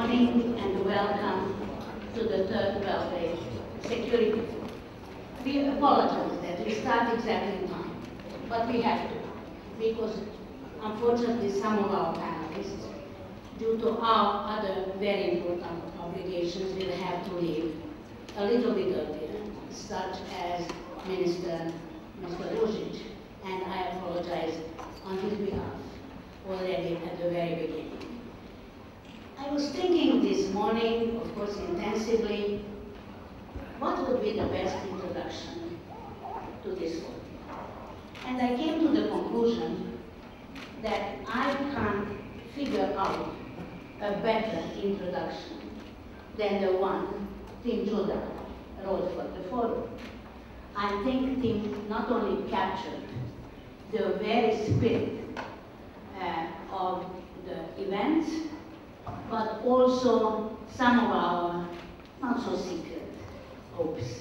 morning and welcome to the third Belgrade Security. We apologize that we start exactly in time, but we have to, because unfortunately some of our panelists, due to our other very important obligations, will have to leave a little bit earlier, such as Mr. Ružić, and I apologize on his behalf already at the very beginning. I was thinking this morning, of course intensively, what would be the best introduction to this work. And I came to the conclusion that I can't figure out a better introduction than the one Tim Judah wrote for the forum. I think Tim not only captured the very spirit of the events, but also some of our not so secret hopes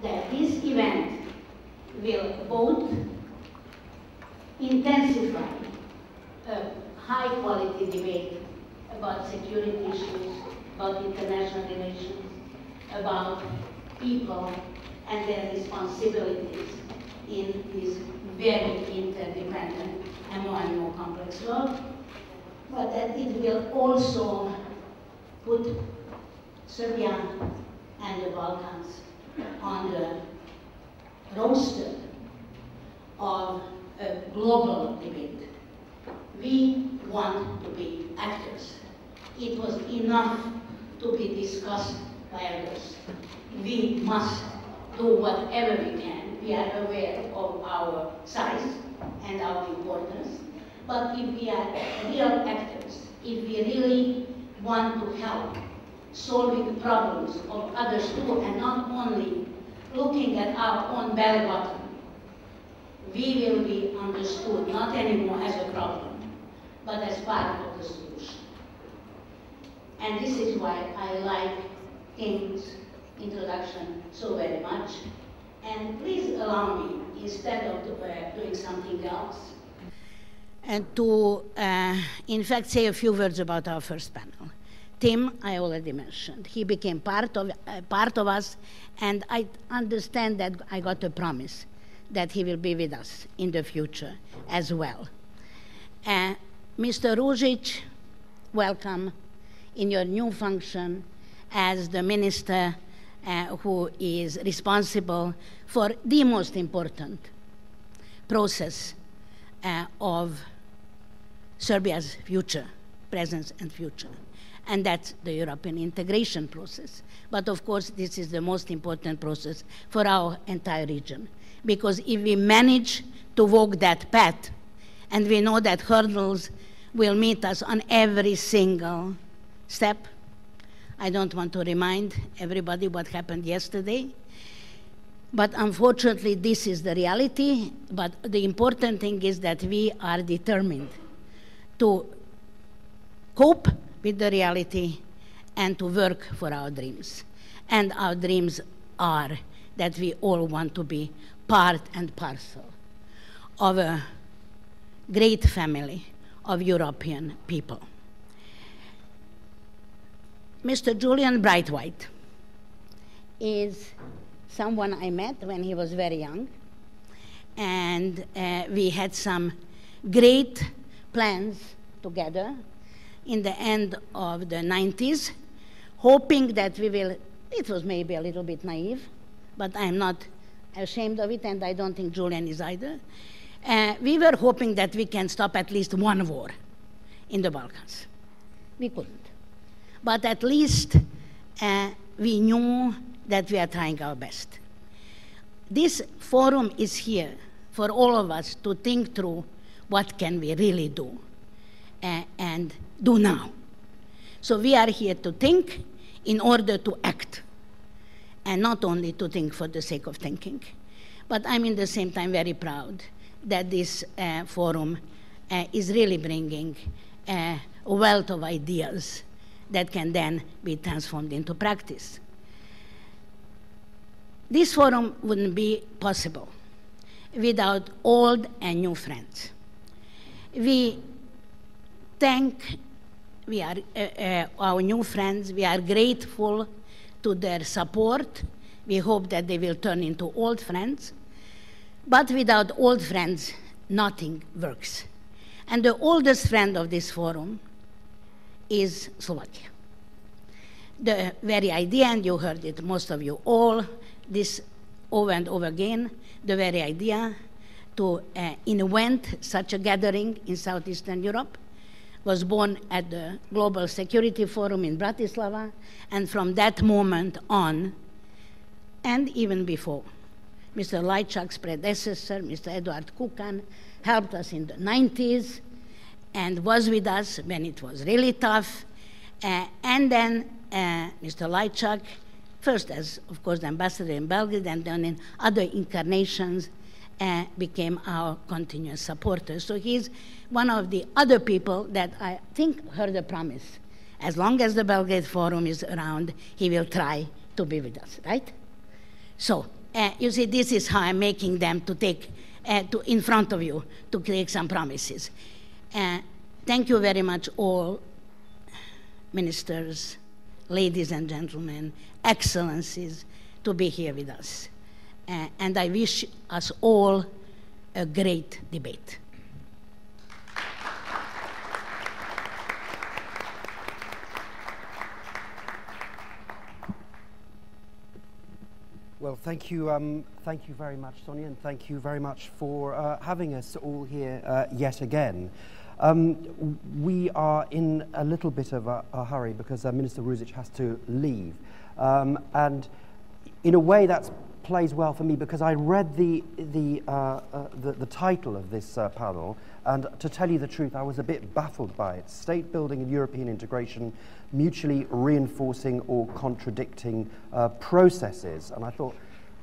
that this event will both intensify a high quality debate about security issues, about international relations, about people and their responsibilities in this very interdependent and more complex world, but that it will also put Serbia and the Balkans on the roster of a global debate. We want to be actors. It was enough to be discussed by others. We must do whatever we can. We are aware of our size and our importance, but if we are real actors, if we really want to help solving the problems of others too, and not only looking at our own belly button, we will be understood not anymore as a problem, but as part of the solution. And this is why I like Tim's introduction so very much. And please allow me, instead of doing something else, and to, in fact, say a few words about our first panel. Tim, I already mentioned. He became part of us, and I understand that I got a promise that he will be with us in the future as well. Mr. Ružić, welcome in your new function as the minister who is responsible for the most important process of Serbia's future, presence and future, and that's the European integration process. But of course, this is the most important process for our entire region, because if we manage to walk that path, and we know that hurdles will meet us on every single step. I don't want to remind everybody what happened yesterday, but unfortunately this is the reality. But the important thing is that we are determined to cope with the reality and to work for our dreams. And our dreams are that we all want to be part and parcel of a great family of European people. Mr. Julian Brightwhite is someone I met when he was very young, and we had some great plans together in the end of the 90s, hoping that we will, it was maybe a little bit naive, but I'm not ashamed of it, and I don't think Julian is either. We were hoping that we can stop at least one war in the Balkans. We couldn't. But at least we knew that we are trying our best. This forum is here for all of us to think through what can we really do and do now. So we are here to think in order to act, and not only to think for the sake of thinking. But I'm in the same time very proud that this forum is really bringing a wealth of ideas that can then be transformed into practice. This forum wouldn't be possible without old and new friends. We thank we are our new friends. We are grateful to their support. We hope that they will turn into old friends. But without old friends, nothing works. And the oldest friend of this forum is Slovakia. The very idea, and you heard it, most of you all, this over and over again, the very idea to invent such a gathering in Southeastern Europe was born at the Global Security Forum in Bratislava, and from that moment on, and even before, Mr. Lajčák's predecessor, Mr. Eduard Kukan, helped us in the 90s and was with us when it was really tough. And then Mr. Lajčák, first as, of course, the ambassador in Belgrade, and then in other incarnations, became our continuous supporter. So he's one of the other people that I think heard a promise. As long as the Belgrade Forum is around, he will try to be with us, right? So, you see, this is how I'm making them to take, in front of you, to take some promises. Thank you very much, all ministers, ladies and gentlemen, excellencies, to be here with us. And I wish us all a great debate. Well, thank you very much, Sonia, and thank you very much for having us all here yet again. We are in a little bit of a hurry because Minister Ružić has to leave, and in a way that plays well for me because I read the title of this panel, and to tell you the truth, I was a bit baffled by it. State building and European integration, mutually reinforcing or contradicting processes. And I thought,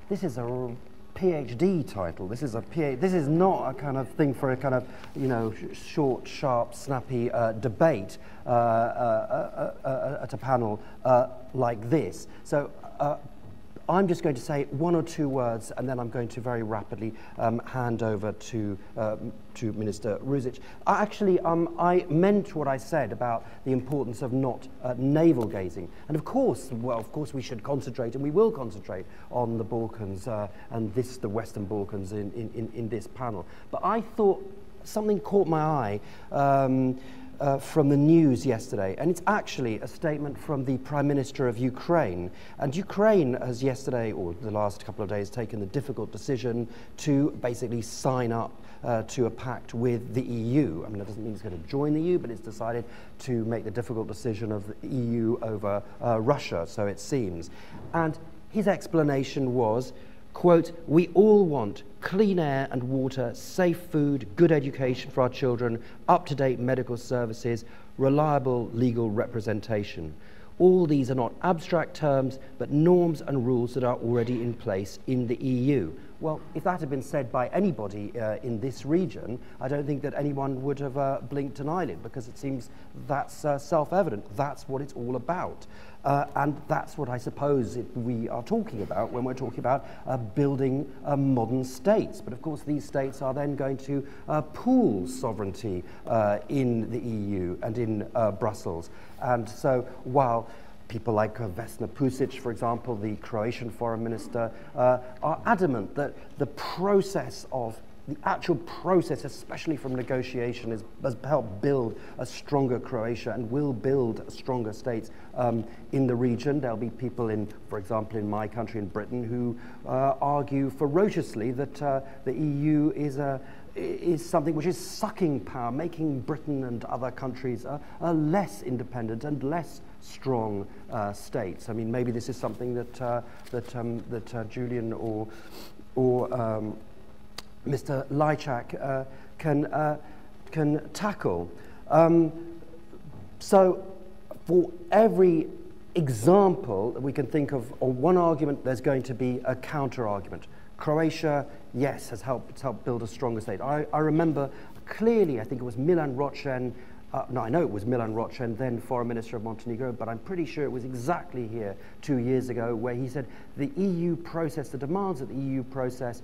this is a PhD title. This is not a kind of thing for a kind of, you know, short, sharp, snappy debate at a panel like this. So I'm just going to say one or two words, and then I'm going to very rapidly hand over to Minister Ružić. I meant what I said about the importance of not navel gazing. And of course, well, of course we should concentrate, and we will concentrate on the Balkans and the Western Balkans in this panel. But I thought something caught my eye from the news yesterday, and it's actually a statement from the Prime Minister of Ukraine. And Ukraine has yesterday, or the last couple of days, taken the difficult decision to basically sign up to a pact with the EU. I mean, that doesn't mean it's going to join the EU, but it's decided to make the difficult decision of the EU over Russia, so it seems. And his explanation was, quote, "We all want clean air and water, safe food, good education for our children, up-to-date medical services, reliable legal representation. All these are not abstract terms, but norms and rules that are already in place in the EU." Well, if that had been said by anybody in this region, I don't think that anyone would have blinked an eyelid, because it seems that's self-evident. That's what it's all about. And that's what I suppose we are talking about when we're talking about building modern states. But of course, these states are then going to pool sovereignty in the EU and in Brussels. And so while people like Vesna Pusic, for example, the Croatian foreign minister, are adamant that the actual process, especially from negotiation, has helped build a stronger Croatia and will build stronger states in the region. There'll be people for example, in my country, in Britain, who argue ferociously that the EU is something which is sucking power, making Britain and other countries less independent and less strong states. I mean, maybe this is something that Julian or Mr. Lajčák can tackle. So for every example that we can think of, or one argument, there's going to be a counter-argument. Croatia, yes, has helped build a stronger state. I remember clearly, I think it was Milan Ročen, no, I know it was Milan Ročen, then Foreign Minister of Montenegro, but I'm pretty sure it was exactly here 2 years ago, where he said the EU process, the demands of the EU process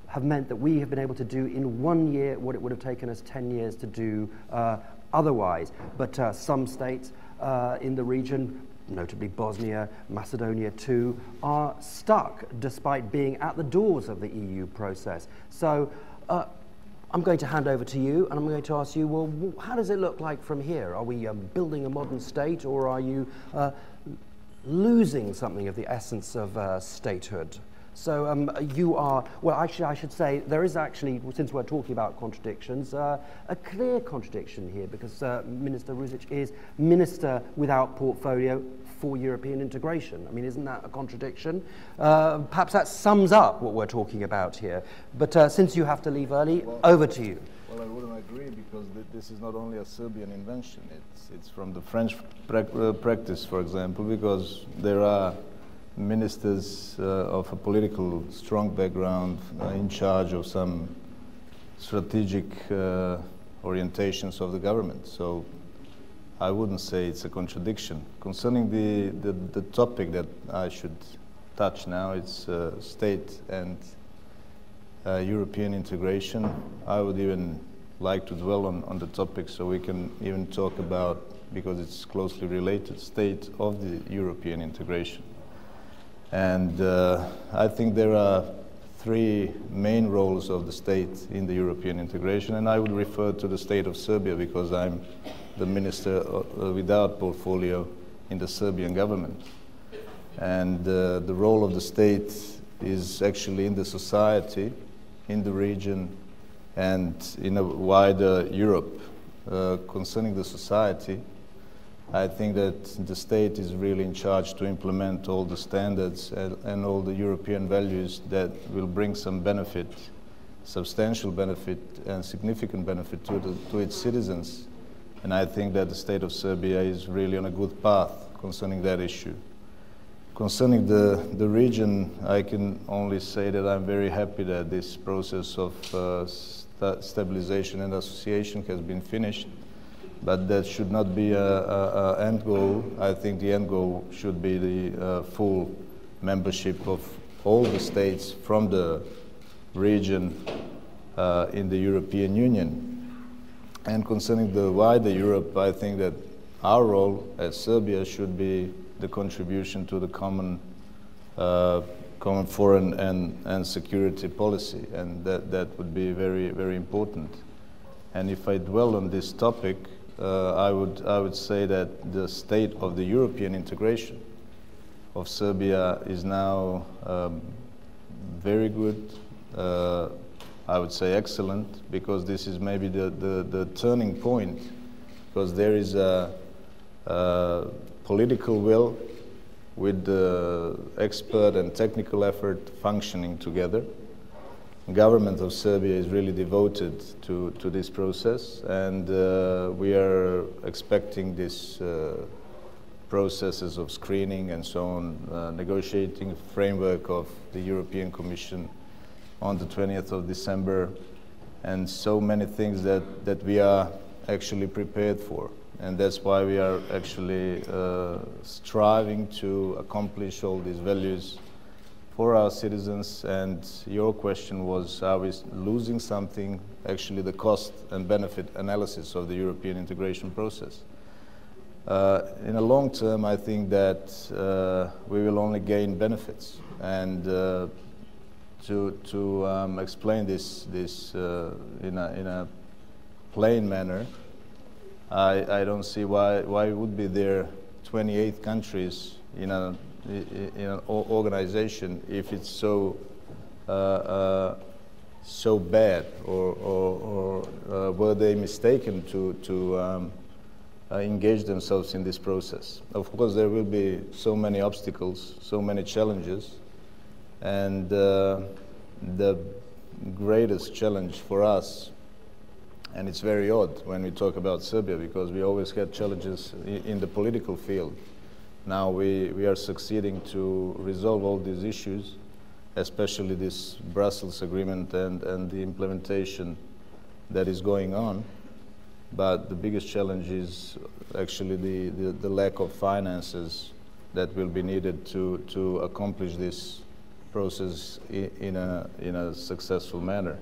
have meant that we have been able to do in 1 year what it would have taken us 10 years to do otherwise. But some states in the region, notably Bosnia, Macedonia too, are stuck despite being at the doors of the EU process. So I'm going to hand over to you, and I'm going to ask you, well, how does it look like from here? Are we building a modern state, or are you losing something of the essence of statehood? So you are, well, actually, I should say, there is actually, since we're talking about contradictions, a clear contradiction here, because Minister Ružić is Minister without portfolio for European integration. I mean, isn't that a contradiction? Perhaps that sums up what we're talking about here. But since you have to leave early, over to you. Well, I wouldn't agree, because this is not only a Serbian invention. It's from the French practice, for example, because there are ministers of a political strong background in charge of some strategic orientations of the government. So I wouldn't say it's a contradiction. Concerning the topic that I should touch now, it's state and European integration. I would even like to dwell on the topic, so we can even talk about, because it's closely related, state of the European integration. And I think there are three main roles of the state in the European integration, and I would refer to the state of Serbia, because I'm the minister without portfolio in the Serbian government. And the role of the state is actually in the society, in the region, and in a wider Europe. Concerning the society, I think that the state is really in charge to implement all the standards and all the European values that will bring some benefit, substantial benefit and significant benefit to its citizens. And I think that the state of Serbia is really on a good path concerning that issue. Concerning the region, I can only say that I'm very happy that this process of stabilization and association has been finished, but that should not be an end goal. I think the end goal should be the full membership of all the states from the region in the European Union. And concerning the wider Europe, I think that our role as Serbia should be the contribution to the common foreign and security policy, and that would be very, very important. And if I dwell on this topic, I would say that the state of the European integration of Serbia is now very good. I would say excellent, because this is maybe the turning point, because there is a political will with the expert and technical effort functioning together. The government of Serbia is really devoted to this process, and we are expecting this processes of screening and so on, negotiating framework of the European Commission on the 20th of December, and so many things that we are actually prepared for. And that's why we are actually striving to accomplish all these values for our citizens. And your question was, are we losing something? Actually, the cost and benefit analysis of the European integration process. In the long term, I think that we will only gain benefits. And to explain this in a plain manner, I don't see why would be there 28 countries in an organization if it's so bad, or were they mistaken to engage themselves in this process? Of course, there will be so many obstacles, so many challenges, and the greatest challenge for us, and it's very odd when we talk about Serbia, because we always had challenges in the political field. Now we are succeeding to resolve all these issues, especially this Brussels agreement and the implementation that is going on. But the biggest challenge is actually the lack of finances that will be needed to accomplish this process in a successful manner.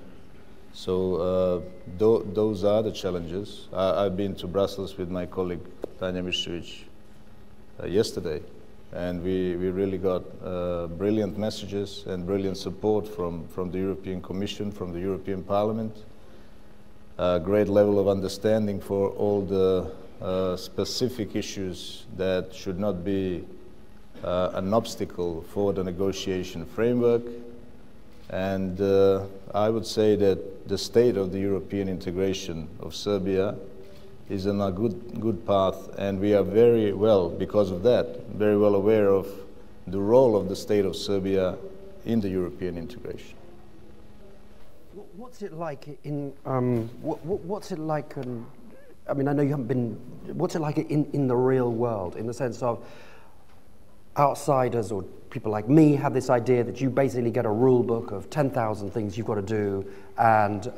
So those are the challenges. I've been to Brussels with my colleague Tanja Miščević yesterday, and we really got brilliant messages and brilliant support from the European Commission, from the European Parliament, a great level of understanding for all the specific issues that should not be an obstacle for the negotiation framework. And I would say that the state of the European integration of Serbia is on a good path, and we are very well, because of that, very well aware of the role of the state of Serbia in the European integration. What's it like in, what's it like, I mean, I know you haven't been, what's it like in the real world, in the sense of outsiders or people like me have this idea that you basically get a rule book of 10,000 things you've got to do, and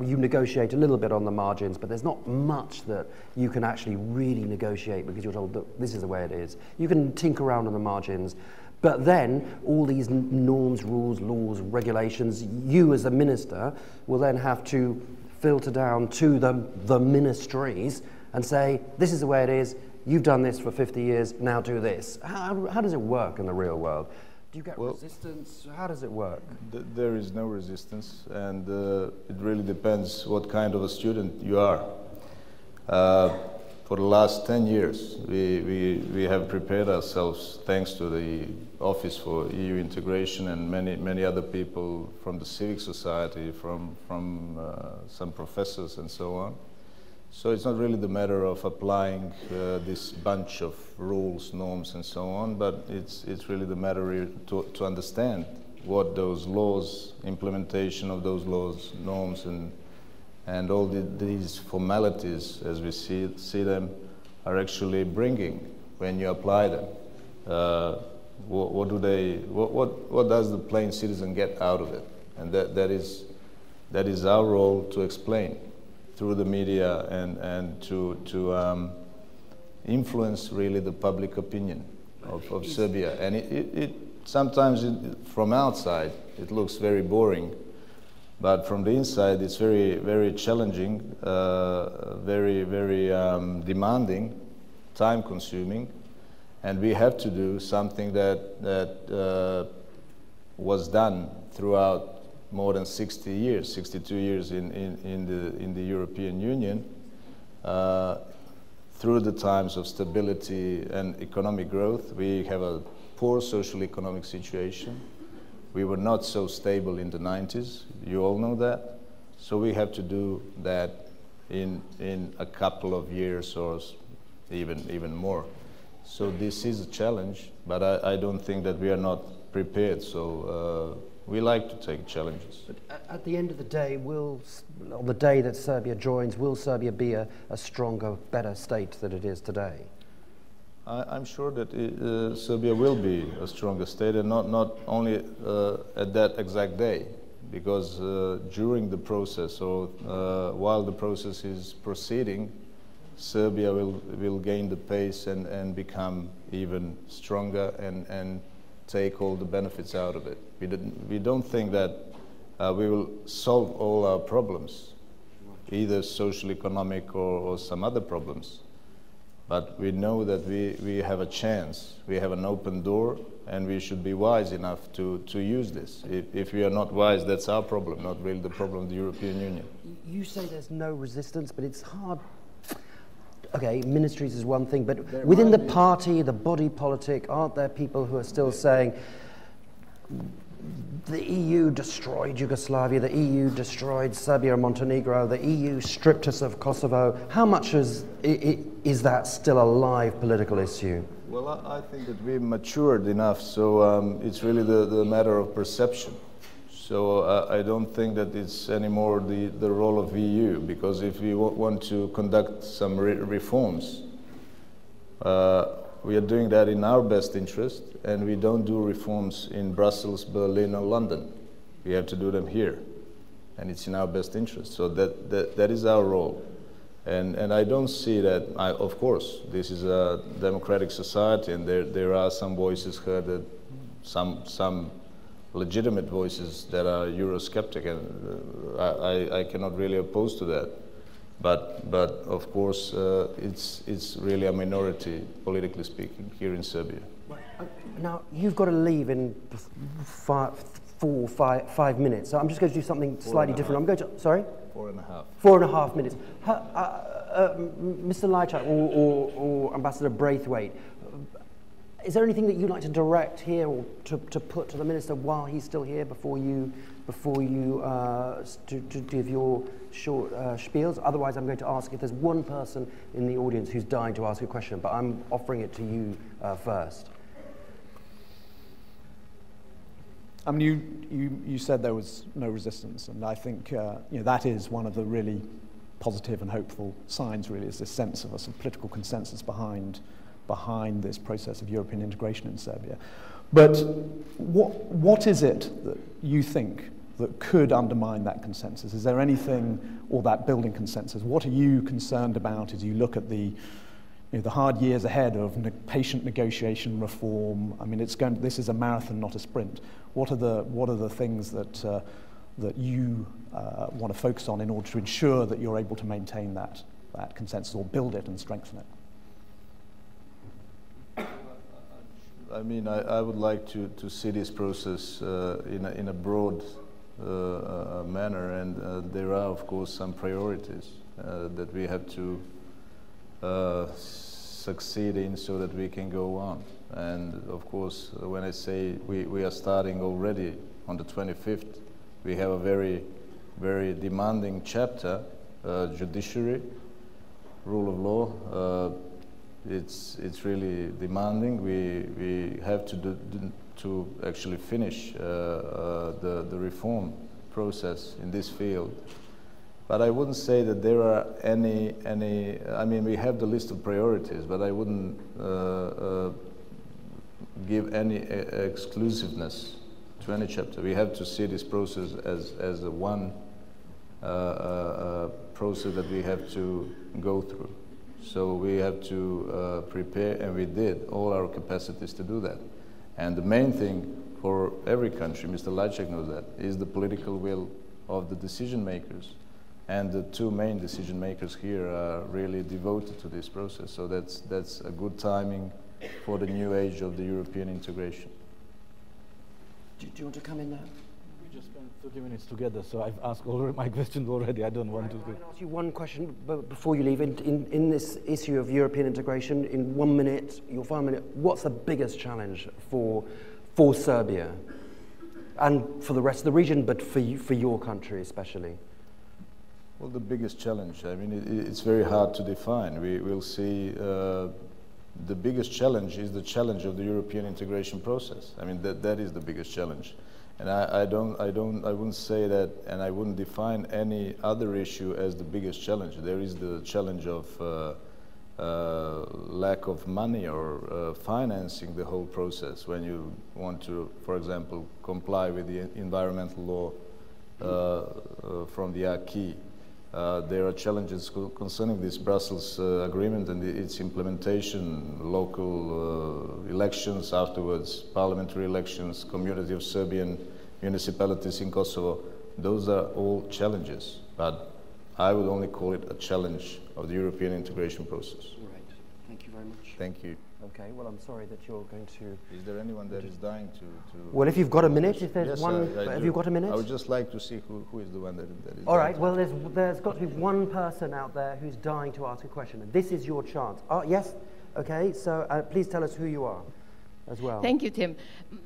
you negotiate a little bit on the margins, but there's not much that you can actually really negotiate because you're told that this is the way it is. You can tinker around on the margins, but then all these norms, rules, laws, regulations, you as a minister will then have to filter down to the ministries and say, this is the way it is, you've done this for 50 years, now do this. How does it work in the real world? Do you get resistance? How does it work? There is no resistance, and it really depends what kind of a student you are. For the last 10 years, we have prepared ourselves, thanks to the Office for EU Integration and many other people from the civic society, from some professors and so on. So it's not really the matter of applying this bunch of rules, norms, and so on, but it's really the matter to understand what those laws, implementation of those laws, norms, and all these formalities, as we see them, are actually bringing when you apply them. What does the plain citizen get out of it? And that is our role to explain through the media and to influence really the public opinion of Serbia. And sometimes from outside it looks very boring, but from the inside it's very challenging, very demanding, time consuming, and we have to do something that was done throughout more than 60 years, 62 years in the European Union, through the times of stability and economic growth. We have a poor social economic situation. We were not so stable in the 90s, you all know that. So we have to do that in a couple of years or even more. So this is a challenge, but I don't think that we are not prepared. So we like to take challenges. But at the end of the day, on the day that Serbia joins, will Serbia be a stronger, better state than it is today? I'm sure that Serbia will be a stronger state, and not only at that exact day, because during the process or while the process is proceeding, Serbia will gain the pace and become even stronger and take all the benefits out of it. We don't think that we will solve all our problems, either social, economic, or some other problems. But we know that we have a chance, we have an open door, and we should be wise enough to use this. If we are not wise, that's our problem, not really the problem of the European Union. You say there's no resistance, but it's hard. Okay, ministries is one thing, but within the party, the body politic, aren't there people who are still saying the EU destroyed Yugoslavia, the EU destroyed Serbia and Montenegro, the EU stripped us of Kosovo? How much is that still a live political issue? Well, I think that we've matured enough, so it's really the matter of perception. So I don't think that it's anymore the role of EU, because if we want to conduct some reforms, we are doing that in our best interest, and we don't do reforms in Brussels, Berlin, or London. We have to do them here, and it's in our best interest. So that is our role. And I don't see that, of course, this is a democratic society, and there are some voices heard that some legitimate voices that are Eurosceptic, and I cannot really oppose to that. But of course, it's really a minority, politically speaking, here in Serbia. Now, you've got to leave in 5 minutes, so I'm just going to do something slightly different. I'm going to, sorry? 4.5. 4.5 minutes. Mr. Lajcak or Ambassador Braithwaite, is there anything that you'd like to direct here or to put to the minister while he's still here before you to give your short spiels? Otherwise, I'm going to ask if there's one person in the audience who's dying to ask a question, but I'm offering it to you first. I mean, you said there was no resistance, and I think that is one of the really positive and hopeful signs. Really, is this sense of a sort of political consensus behind this process of European integration in Serbia. But what is it that you think that could undermine that consensus? Is there anything, or that building consensus? What are you concerned about as you look at the hard years ahead of patient negotiation reform? I mean, this is a marathon, not a sprint. What are the things that you want to focus on in order to ensure that you're able to maintain that consensus or build it and strengthen it? I mean, I would like to see this process in a broad manner, and there are, of course, some priorities that we have to succeed in so that we can go on. And of course, when I say we are starting already on the 25th, we have a very, very demanding chapter, judiciary, rule of law. It's really demanding. We have to actually finish the reform process in this field. But I wouldn't say that there are any. I mean, we have the list of priorities, but I wouldn't give any exclusiveness to any chapter. We have to see this process as a one process that we have to go through. So we have to prepare, and we did all our capacities to do that. And the main thing for every country, Mr. Lajcak knows that, is the political will of the decision makers. And the two main decision makers here are really devoted to this process. So that's a good timing for the new age of the European integration. Do you want to come in there? We just spent 30 minutes together, so I've asked all my questions already. I don't want to. I'm going to ask you one question before you leave. In this issue of European integration, in 1 minute, your final minute, what's the biggest challenge for Serbia and for the rest of the region, but for your country especially? Well, the biggest challenge, I mean, it's very hard to define. We'll see. The biggest challenge is the challenge of the European integration process. I mean, that is the biggest challenge. And I wouldn't say that, and I wouldn't define any other issue as the biggest challenge. There is the challenge of lack of money or financing the whole process when you want to, for example, comply with the environmental law from the acquis. There are challenges concerning this Brussels agreement and its implementation, local elections afterwards, parliamentary elections, community of Serbian municipalities in Kosovo. Those are all challenges, but I would only call it a challenge of the European integration process. Right. Thank you very much. Thank you. Okay, well, I'm sorry that you're going to... Is there anyone that is dying to... Well, if you've got a minute, if there's yes, one... have you got a minute? I would just like to see who is the one that is All right, well, there's got to be one person out there who's dying to ask a question, and this is your chance. Yes? Okay, so please tell us who you are as well. Thank you, Tim.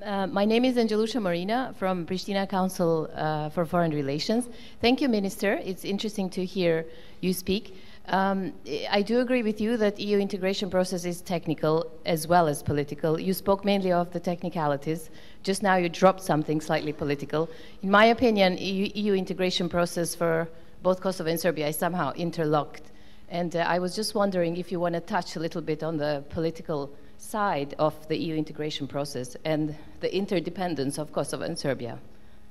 My name is Angelusha Marina from Pristina Council for Foreign Relations. Thank you, Minister. It's interesting to hear you speak. I do agree with you that EU integration process is technical as well as political. You spoke mainly of the technicalities. Just now you dropped something slightly political. In my opinion, EU integration process for both Kosovo and Serbia is somehow interlocked. And I was just wondering if you want to touch a little bit on the political side of the EU integration process and the interdependence of Kosovo and Serbia,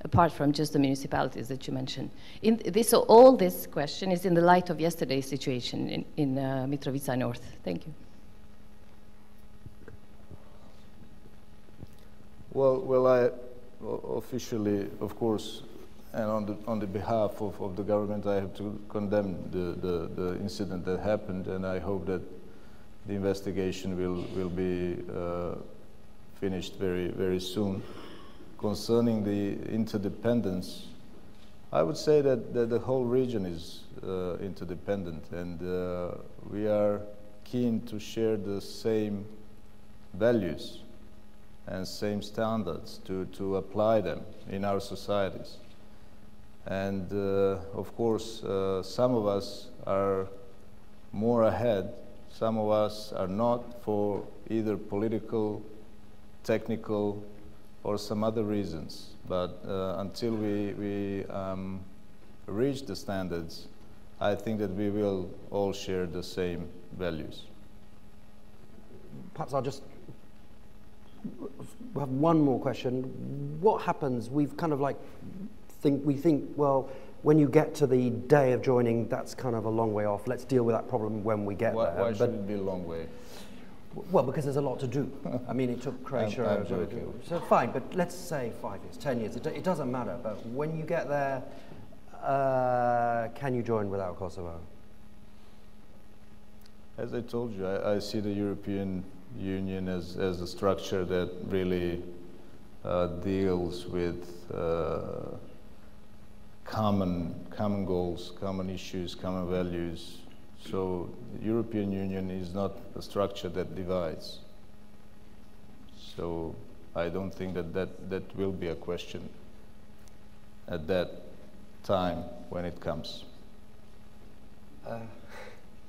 apart from just the municipalities that you mentioned. So all this question is in the light of yesterday's situation in Mitrovica North. Thank you. Well, officially, of course, and on the behalf of the government, I have to condemn the incident that happened, and I hope that the investigation will be finished very soon. Concerning the interdependence, I would say that the whole region is interdependent, and we are keen to share the same values and same standards to apply them in our societies. And of course, some of us are more ahead, some of us are not, for either political, technical, or some other reasons. But until we reach the standards, I think that we will all share the same values. Perhaps I'll just have one more question. What happens, we've kind of like we think, well, when you get to the day of joining, that's kind of a long way off. Let's deal with that problem when we get there. Why should it be a long way? Well, because there's a lot to do. I mean, it took Croatia. I'm joking. So fine, but let's say 5 years, 10 years. It doesn't matter. But when you get there, can you join without Kosovo? As I told you, I see the European Union as a structure that really deals with common goals, common issues, common values. So the European Union is not a structure that divides. So I don't think that will be a question at that time when it comes.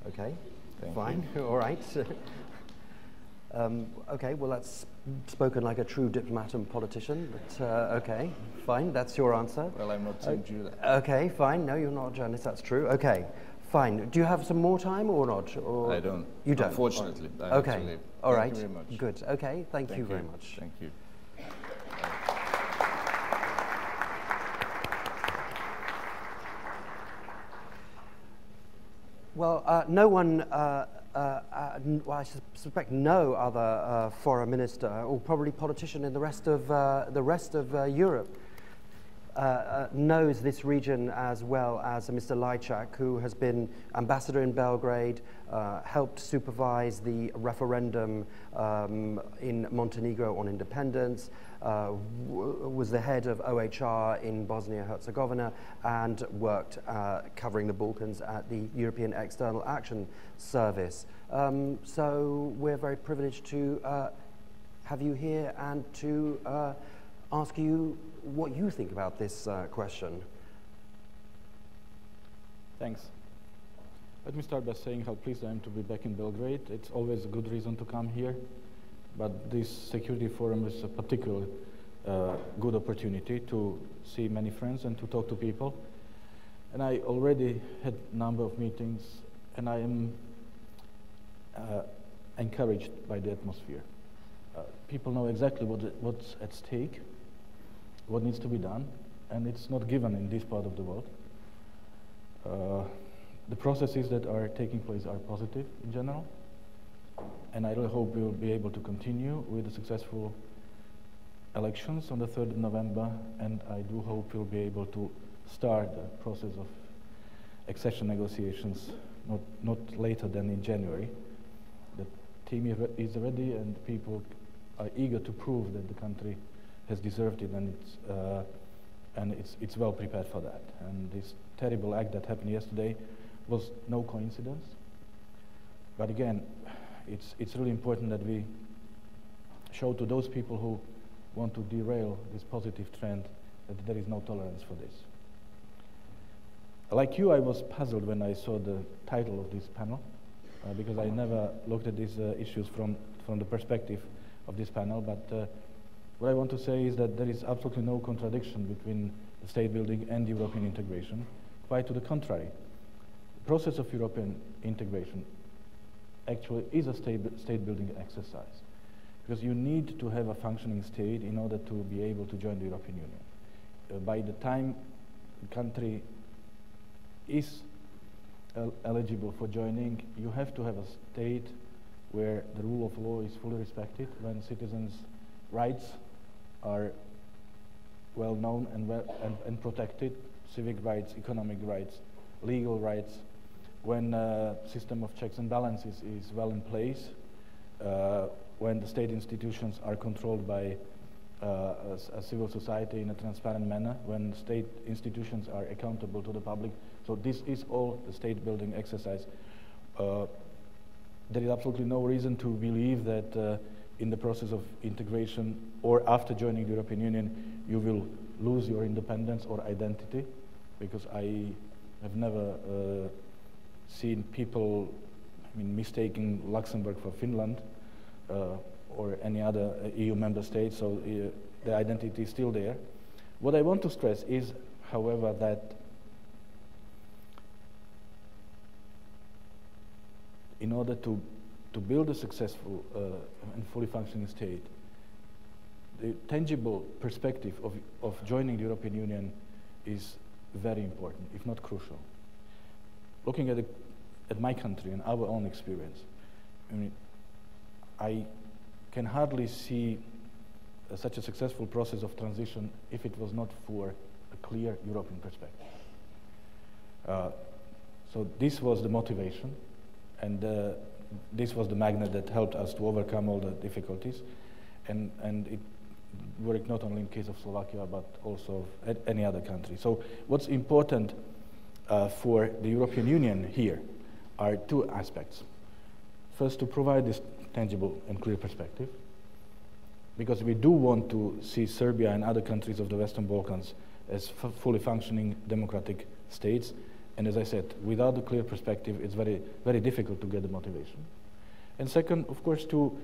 Okay, Thank fine, you. all right. Okay, well, that's spoken like a true diplomat and politician, but okay, fine, that's your answer. Well, I'm not saying you that. Okay, fine, no, you're not a journalist, that's true. Okay, fine. Do you have some more time or not? Or I don't. You don't? Unfortunately. I have to Okay, leave. all right. Thank you very much. Good, okay, thank you very much. Thank you. Well, no one, well, I suspect no other foreign minister or probably politician in the rest of Europe knows this region as well as Mr. Lajčák, who has been ambassador in Belgrade, helped supervise the referendum in Montenegro on independence, was the head of OHR in Bosnia-Herzegovina, and worked covering the Balkans at the European External Action Service. So we're very privileged to have you here and to ask you what you think about this question. Thanks. Let me start by saying how pleased I am to be back in Belgrade. It's always a good reason to come here, but this security forum is a particularly good opportunity to see many friends and to talk to people. And I already had a number of meetings, and I am encouraged by the atmosphere. People know exactly what's at stake, what needs to be done, and it's not given in this part of the world. The processes that are taking place are positive in general, and I really hope we will be able to continue with the successful elections on the 3rd of November, and I do hope we'll be able to start the process of accession negotiations not later than in January. The team is ready, and people are eager to prove that the country has deserved it, and it's well prepared for that. And this terrible act that happened yesterday was no coincidence. But again, it's really important that we show to those people who want to derail this positive trend that there is no tolerance for this. Like you, I was puzzled when I saw the title of this panel, because I never looked at these issues from the perspective of this panel, but what I want to say is that there is absolutely no contradiction between the state building and European integration. Quite to the contrary. The process of European integration actually is a state building exercise, because you need to have a functioning state in order to be able to join the European Union. By the time the country is eligible for joining, you have to have a state where the rule of law is fully respected, when citizens' rights are well known and protected, civic rights, economic rights, legal rights, when a system of checks and balances is well in place, when the state institutions are controlled by a civil society in a transparent manner, when state institutions are accountable to the public. So this is all the state building exercise. There is absolutely no reason to believe that in the process of integration or after joining the European Union, you will lose your independence or identity, because I have never seen people mistaking Luxembourg for Finland or any other EU member state, so the identity is still there. What I want to stress is, however, that in order to build a successful and fully functioning state, the tangible perspective of joining the European Union is very important, if not crucial. Looking at my country and our own experience, I can hardly see such a successful process of transition if it was not for a clear European perspective. So this was the motivation, and this was the magnet that helped us to overcome all the difficulties, and it worked not only in case of Slovakia, but also at any other country. So what's important for the European Union here are two aspects. First, to provide this tangible and clear perspective, because we do want to see Serbia and other countries of the Western Balkans as fully functioning democratic states. And as I said, without a clear perspective, it's very, very difficult to get the motivation. And second, of course, to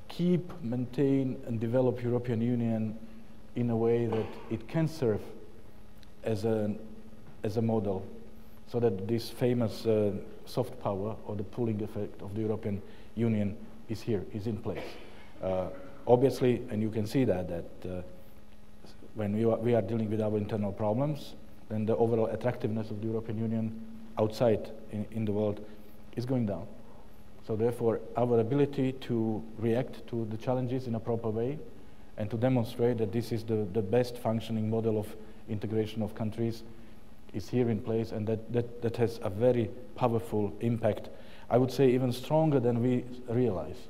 keep, maintain, and develop European Union in a way that it can serve as a model, so that this famous soft power or the pulling effect of the European Union is here, is in place. Obviously, and you can see that when we are dealing with our internal problems, then the overall attractiveness of the European Union outside in the world is going down. So therefore, our ability to react to the challenges in a proper way and to demonstrate that this is the best functioning model of integration of countries is here in place, and that has a very powerful impact, I would say even stronger than we realize,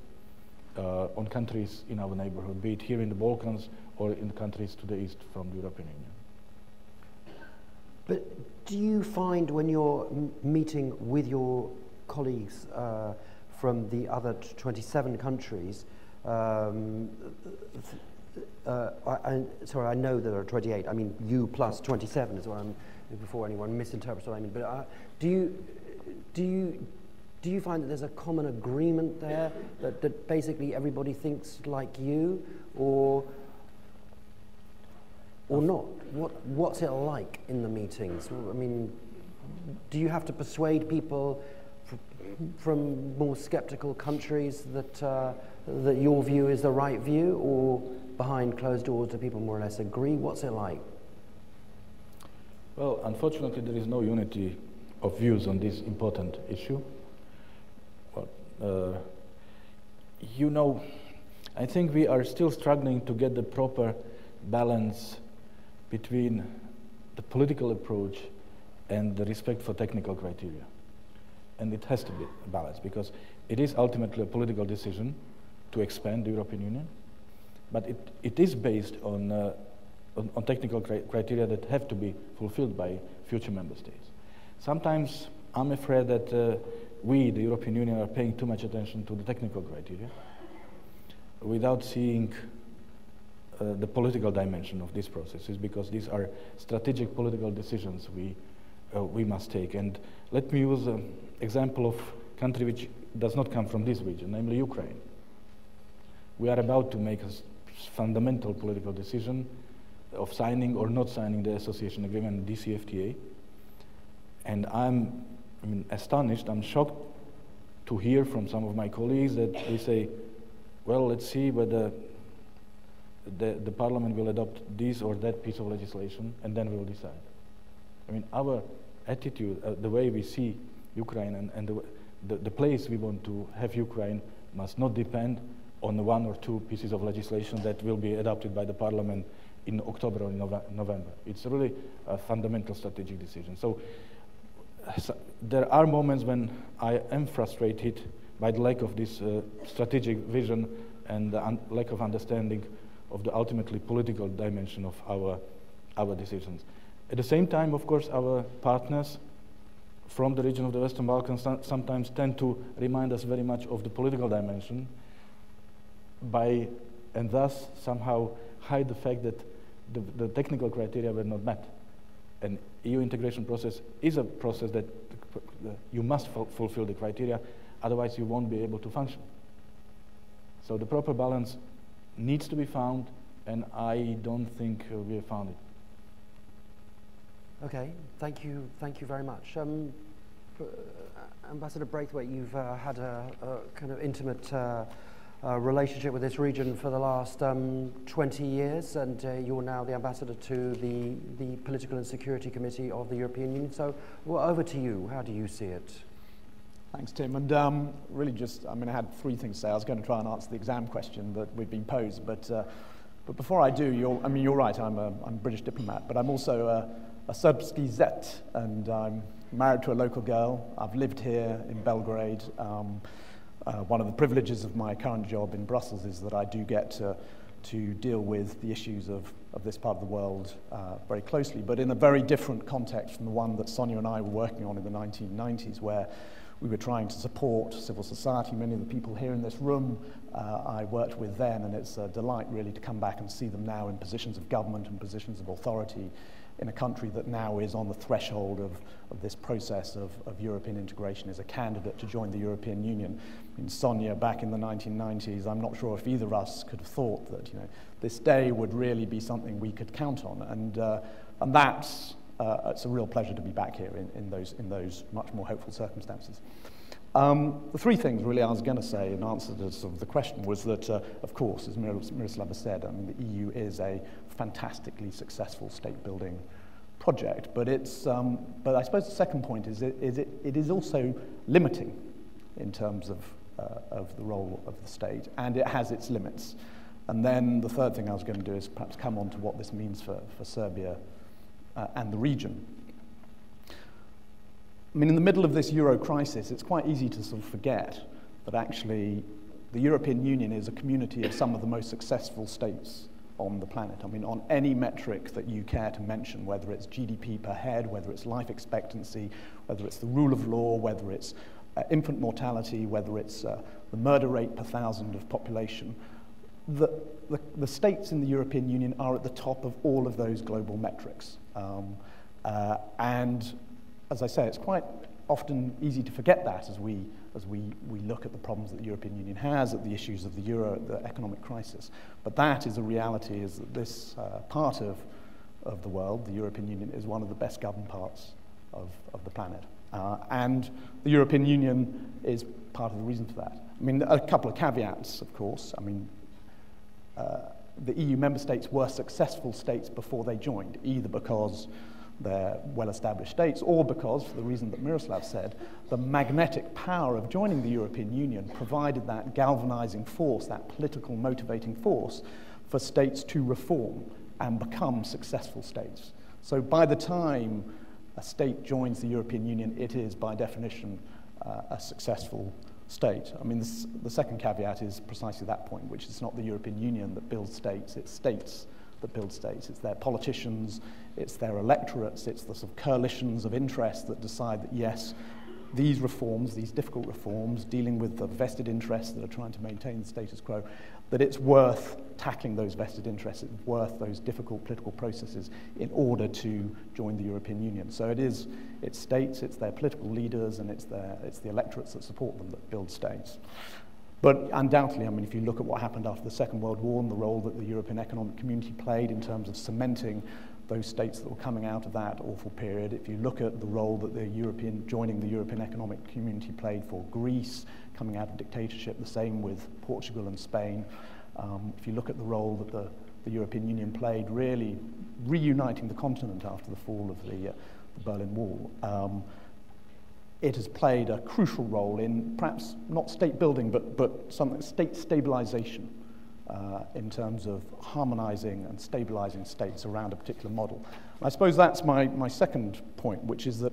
on countries in our neighborhood, be it here in the Balkans or in the countries to the east from the European Union. But do you find when you're meeting with your colleagues from the other 27 countries, sorry, I know there are 28, I mean you plus 27 is what I'm, before anyone misinterprets what I mean, but do you find that there's a common agreement there, that basically everybody thinks like you, or not? What's it like in the meetings? I mean, do you have to persuade people from more skeptical countries that your view is the right view, or behind closed doors do people more or less agree? What's it like? Well, unfortunately, there is no unity of views on this important issue. Well, you know, I think we are still struggling to get the proper balance between the political approach and the respect for technical criteria. And it has to be a balance, because it is ultimately a political decision to expand the European Union, but it is based on technical criteria that have to be fulfilled by future member states. Sometimes I'm afraid that we, the European Union, are paying too much attention to the technical criteria without seeing the political dimension of these processes, because these are strategic political decisions we must take. And let me use an example of a country which does not come from this region, namely Ukraine. We are about to make a fundamental political decision of signing or not signing the association agreement, DCFTA. And I'm astonished, I'm shocked to hear from some of my colleagues that they say, well, let's see whether the parliament will adopt this or that piece of legislation, and then we'll decide. I mean, our attitude, the way we see Ukraine and the place we want to have Ukraine must not depend on one or two pieces of legislation that will be adopted by the parliament in October or in November. It's really a fundamental strategic decision. So there are moments when I am frustrated by the lack of this strategic vision and the lack of understanding of the ultimately political dimension of our decisions. At the same time, of course, our partners from the region of the Western Balkans sometimes tend to remind us very much of the political dimension and thus somehow hide the fact that the technical criteria were not met. An EU integration process is a process that you must fulfill the criteria, otherwise you won't be able to function. So the proper balance needs to be found, and I don't think we have found it. Okay, thank you very much. Ambassador Braithwaite, you've had a kind of intimate relationship with this region for the last 20 years, and you're now the ambassador to the Political and Security Committee of the European Union. So, well, over to you. How do you see it? Thanks, Tim. And really just, I had three things to say. I was going to try and answer the exam question that we've been posed, but before I do, you're right, I'm a British diplomat, but I'm also a Serbski Zet, and I'm married to a local girl. I've lived here in Belgrade. One of the privileges of my current job in Brussels is that I do get to deal with the issues of this part of the world very closely, but in a very different context from the one that Sonia and I were working on in the 1990s, where we were trying to support civil society. Many of the people here in this room I worked with then, and it's a delight really to come back and see them now in positions of government and positions of authority in a country that now is on the threshold of this process of European integration, as a candidate to join the European Union. Sonia, back in the 1990s, I'm not sure if either of us could have thought that this day would really be something we could count on, and that's it's a real pleasure to be back here in those much more hopeful circumstances. The three things really I was going to say in answer to sort of the question was that, of course, as Miroslava said, the EU is a fantastically successful state-building project, but I suppose the second point is it is also limiting in terms of the role of the state, and it has its limits. And then the third thing I was going to do is perhaps come on to what this means for Serbia and the region. In the middle of this Euro crisis, it's quite easy to sort of forget that actually the European Union is a community of some of the most successful states on the planet. On any metric that you care to mention, whether it's GDP per head, whether it's life expectancy, whether it's the rule of law, whether it's infant mortality, whether it's the murder rate per thousand of population, the states in the European Union are at the top of all of those global metrics. And as I say, it's quite often easy to forget that as we look at the problems that the European Union has, at the issues of the euro, at the economic crisis. But that is a reality, is that this part of the world, the European Union, is one of the best governed parts of the planet. And the European Union is part of the reason for that. A couple of caveats, of course. The EU member states were successful states before they joined, either because they're well-established states, or because, for the reason that Miroslav said, the magnetic power of joining the European Union provided that galvanizing force, that political motivating force, for states to reform and become successful states. So by the time a state joins the European Union, it is, by definition, a successful state. The second caveat is precisely that point, which is not the European Union that builds states, it's states that build states. It's their politicians, it's their electorates, it's the sort of coalitions of interest that decide that, yes, these reforms, these difficult reforms, dealing with the vested interests that are trying to maintain the status quo, that it's worth tackling those vested interests, it's worth those difficult political processes in order to join the European Union. So it's states, it's their political leaders, and it's the electorates that support them that build states. But undoubtedly, if you look at what happened after the Second World War and the role that the European Economic Community played in terms of cementing those states that were coming out of that awful period, if you look at the role that joining the European Economic Community played for Greece, coming out of dictatorship, the same with Portugal and Spain, if you look at the role that the European Union played really reuniting the continent after the fall of the Berlin Wall, it has played a crucial role in perhaps not state building, but something state stabilization in terms of harmonizing and stabilizing states around a particular model. I suppose that's my second point, which is that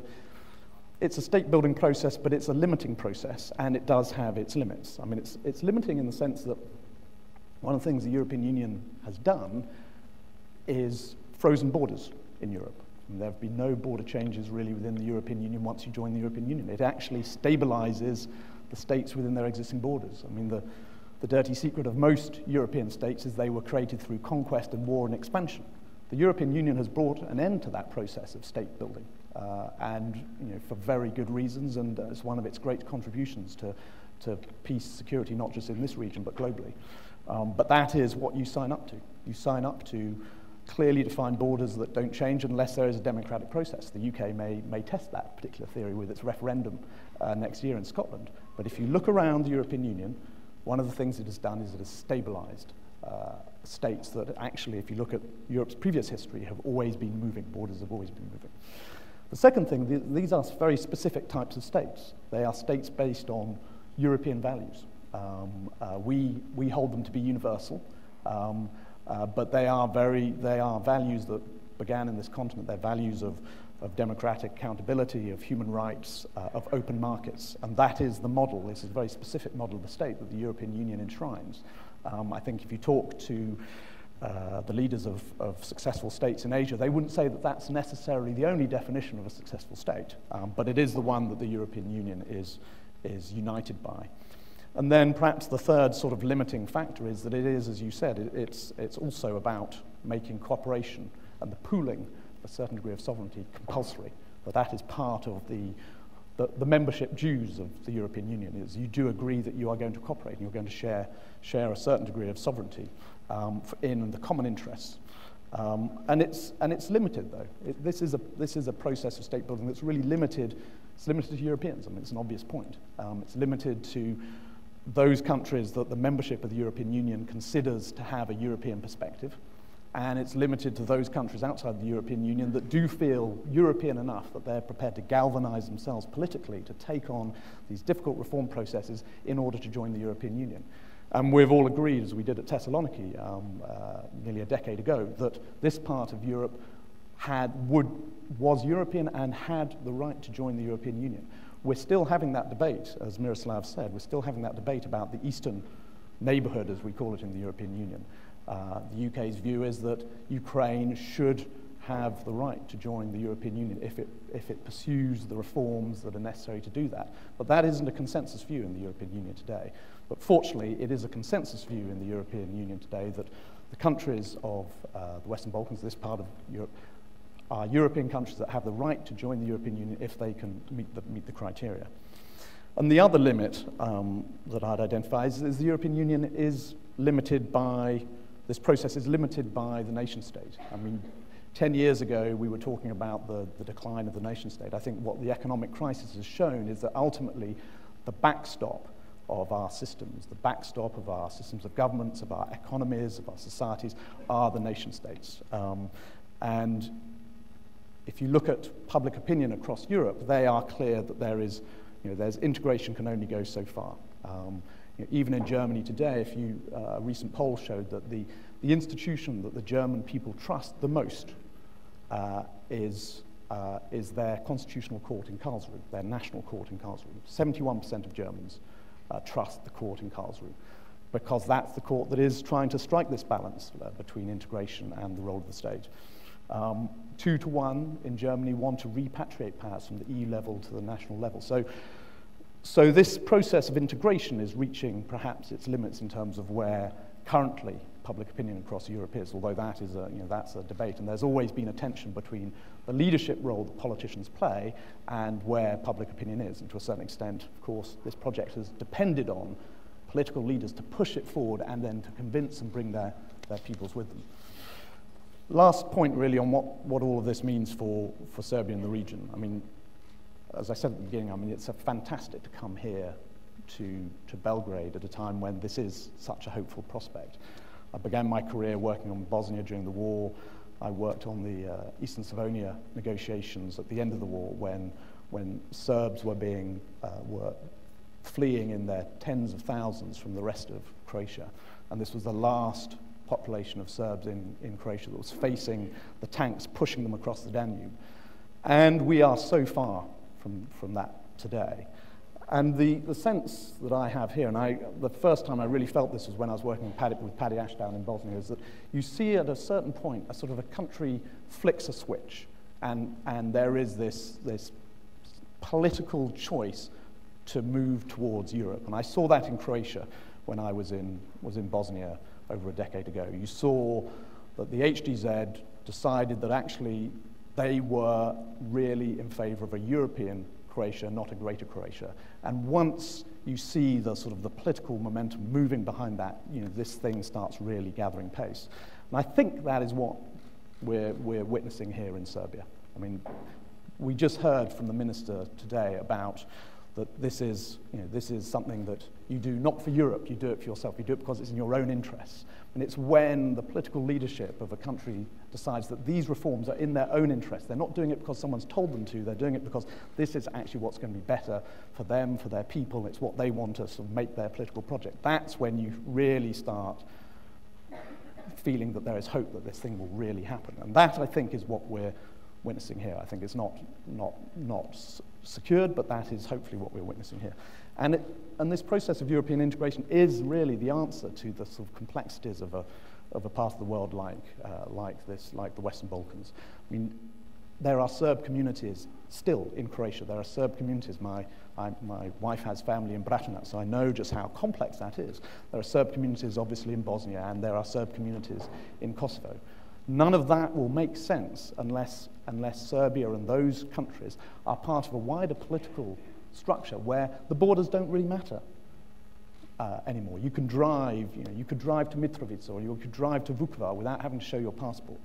it's a state-building process, but it's a limiting process, and it does have its limits. I mean, it's limiting in the sense that one of the things the European Union has done is frozen borders in Europe. And there have been no border changes really within the European Union once you join the European Union. It actually stabilizes the states within their existing borders. I mean, the dirty secret of most European states is they were created through conquest and war and expansion. The European Union has brought an end to that process of state building, and for very good reasons, and it's one of its great contributions to peace, security, not just in this region, but globally. But that is what you sign up to. You sign up to clearly defined borders that don't change unless there is a democratic process. The UK may test that particular theory with its referendum next year in Scotland. But if you look around the European Union, one of the things it has done is it has stabilized states that actually, if you look at Europe's previous history, have always been moving. Borders have always been moving. The second thing, these are very specific types of states. They are states based on European values. We hold them to be universal, but they are values that began in this continent. They're values of democratic accountability, of human rights, of open markets, and that is the model. This is a very specific model of the state that the European Union enshrines. I think if you talk to the leaders of successful states in Asia, they wouldn't say that that's necessarily the only definition of a successful state, but it is the one that the European Union is united by. And then perhaps the third sort of limiting factor is that it is, as you said, it's also about making cooperation and the pooling of a certain degree of sovereignty compulsory. That is part of the membership dues of the European Union, is you do agree that you are going to cooperate and you're going to share a certain degree of sovereignty in the common interests. And it's limited, though. This is a process of state building that's really limited. It's limited to Europeans. I mean, it's an obvious point. It's limited to those countries that the membership of the European Union considers to have a European perspective, and it's limited to those countries outside the European Union that do feel European enough that they're prepared to galvanize themselves politically to take on these difficult reform processes in order to join the European Union. And we've all agreed, as we did at Thessaloniki nearly a decade ago, that this part of Europe was European and had the right to join the European Union. We're still having that debate, as Miroslav said, we're still having that debate about the eastern neighborhood, as we call it in the European Union. The UK's view is that Ukraine should have the right to join the European Union if it pursues the reforms that are necessary to do that. But that isn't a consensus view in the European Union today. But fortunately, it is a consensus view in the European Union today that the countries of the Western Balkans, this part of Europe, are European countries that have the right to join the European Union if they can meet the criteria. And the other limit that I'd identify is the European Union is limited by, this process is limited by the nation state. I mean, 10 years ago, we were talking about the decline of the nation state. I think what the economic crisis has shown is that ultimately the backstop of our systems, the backstop of our systems of governments, of our economies, of our societies, are the nation states. And if you look at public opinion across Europe, they are clear that there's integration can only go so far. Even in Germany today, a recent poll showed that the institution that the German people trust the most is their constitutional court in Karlsruhe, their national court in Karlsruhe. 71% of Germans trust the court in Karlsruhe, because that's the court that is trying to strike this balance between integration and the role of the state. 2 to 1 in Germany want to repatriate powers from the EU level to the national level. So this process of integration is reaching perhaps its limits in terms of where currently public opinion across Europe is, although that is that's a debate, and there's always been a tension between the leadership role that politicians play and where public opinion is. And to a certain extent, of course, this project has depended on political leaders to push it forward and then to convince and bring their peoples with them. Last point really on what all of this means for Serbia and the region. I mean, as I said at the beginning, I mean, it's fantastic to come here to Belgrade at a time when this is such a hopeful prospect. I began my career working on Bosnia during the war. I worked on the Eastern Slavonia negotiations at the end of the war when Serbs were fleeing in their tens of thousands from the rest of Croatia. and this was the last population of Serbs in Croatia that was facing the tanks pushing them across the Danube. And we are so far from that today. And the sense that I have here, and the first time I really felt this was when I was working with Paddy Ashdown in Bosnia, is that you see at a certain point a sort of a country flicks a switch, and there is this political choice to move towards Europe. And I saw that in Croatia when I was in Bosnia over a decade ago. You saw that the HDZ decided that actually they were really in favor of a European Croatia, not a greater Croatia. And once you see the sort of the political momentum moving behind that, this thing starts really gathering pace. And I think that is what we're witnessing here in Serbia. I mean, we just heard from the minister today about that this is something that you do not for Europe, you do it for yourself, you do it because it's in your own interests. And it's when the political leadership of a country decides that these reforms are in their own interest. They're not doing it because someone's told them to, they're doing it because this is actually what's going to be better for them, for their people, it's what they want to sort of make their political project. That's when you really start feeling that there is hope that this thing will really happen. And that, I think, is what we're witnessing here. I think it's not secured, but that is hopefully what we're witnessing here. And this process of European integration is really the answer to the sort of complexities of a part of the world like the Western Balkans. I mean, there are Serb communities still in Croatia. There are Serb communities. My wife has family in Bratunac, so I know just how complex that is. There are Serb communities, obviously, in Bosnia, and there are Serb communities in Kosovo. None of that will make sense unless Serbia and those countries are part of a wider political structure where the borders don't really matter anymore. You can drive, you could drive to Mitrovica or you could drive to Vukovar without having to show your passport,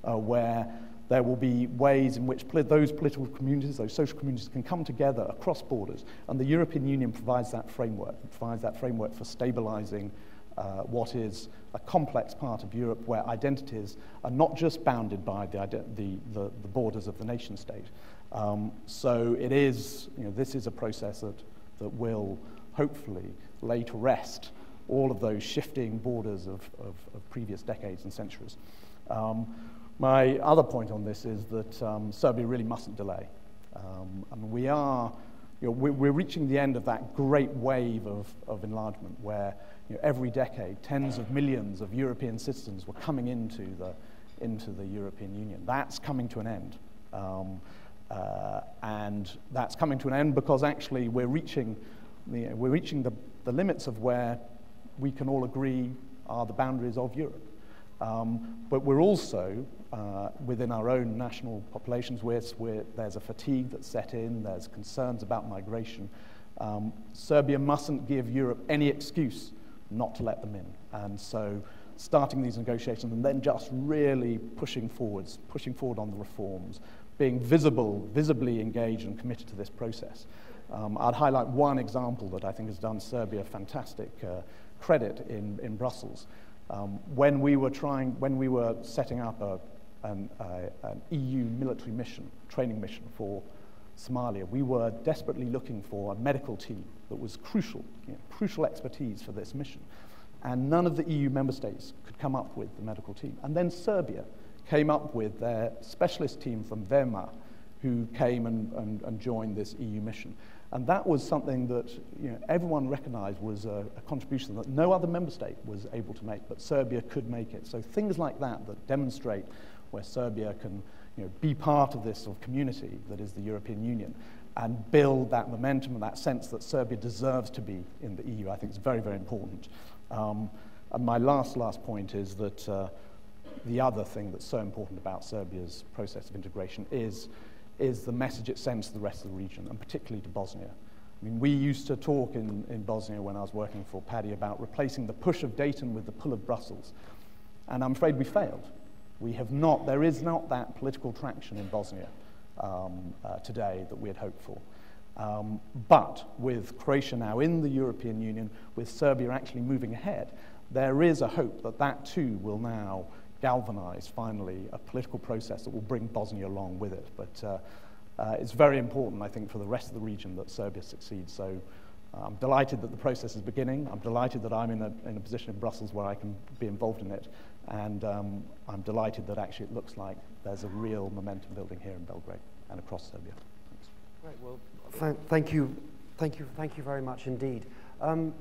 where there will be ways in which those political communities, those social communities can come together across borders, and the European Union provides that framework. It provides that framework for stabilizing what is a complex part of Europe where identities are not just bounded by the borders of the nation state. So it is, this is a process that will hopefully lay to rest all of those shifting borders of previous decades and centuries. My other point on this is that Serbia really mustn't delay. I mean, we're reaching the end of that great wave of enlargement where every decade tens of millions of European citizens were coming into the European Union. That's coming to an end. And that's coming to an end because actually we're reaching the limits of where we can all agree are the boundaries of Europe. But we're also, within our own national populations, where there's a fatigue that's set in, there's concerns about migration. Serbia mustn't give Europe any excuse not to let them in. And so starting these negotiations and then just really pushing forward on the reforms, being visibly engaged and committed to this process. I'd highlight one example that I think has done Serbia fantastic credit in Brussels. When we were setting up an EU military mission, training mission for Somalia, we were desperately looking for a medical team that was crucial expertise for this mission. And none of the EU member states could come up with the medical team. And then Serbia came up with their specialist team from Weimar, who came and joined this EU mission. And that was something that everyone recognized was a contribution that no other member state was able to make, but Serbia could make it. So things like that demonstrate where Serbia can be part of this sort of community that is the European Union and build that momentum and that sense that Serbia deserves to be in the EU, I think is very, very important. And my last point is that the other thing that's so important about Serbia's process of integration is the message it sends to the rest of the region, and particularly to Bosnia. I mean, we used to talk in Bosnia when I was working for Paddy about replacing the push of Dayton with the pull of Brussels. And I'm afraid we failed. There is not that political traction in Bosnia today that we had hoped for. But with Croatia now in the European Union, with Serbia actually moving ahead, there is a hope that that too will now galvanize, finally, a political process that will bring Bosnia along with it. But it's very important, I think, for the rest of the region that Serbia succeeds. So I'm delighted that the process is beginning. I'm delighted that I'm in a position in Brussels where I can be involved in it. And I'm delighted that actually it looks like there's a real momentum building here in Belgrade and across Serbia. Thanks. Great. Well, thank you very much indeed. I'm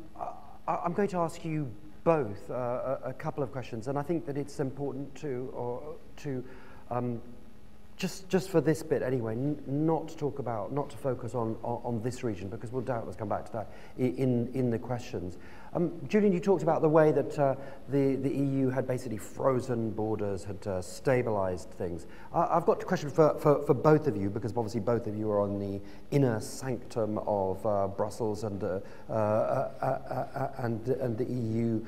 going to ask you both a couple of questions, and I think that it's important to just for this bit anyway, not to focus on this region, because we'll doubtless come back to that in the questions. Julian, you talked about the way that the EU had basically frozen borders, had stabilised things. I've got a question for both of you, because obviously both of you are on the inner sanctum of Brussels and the EU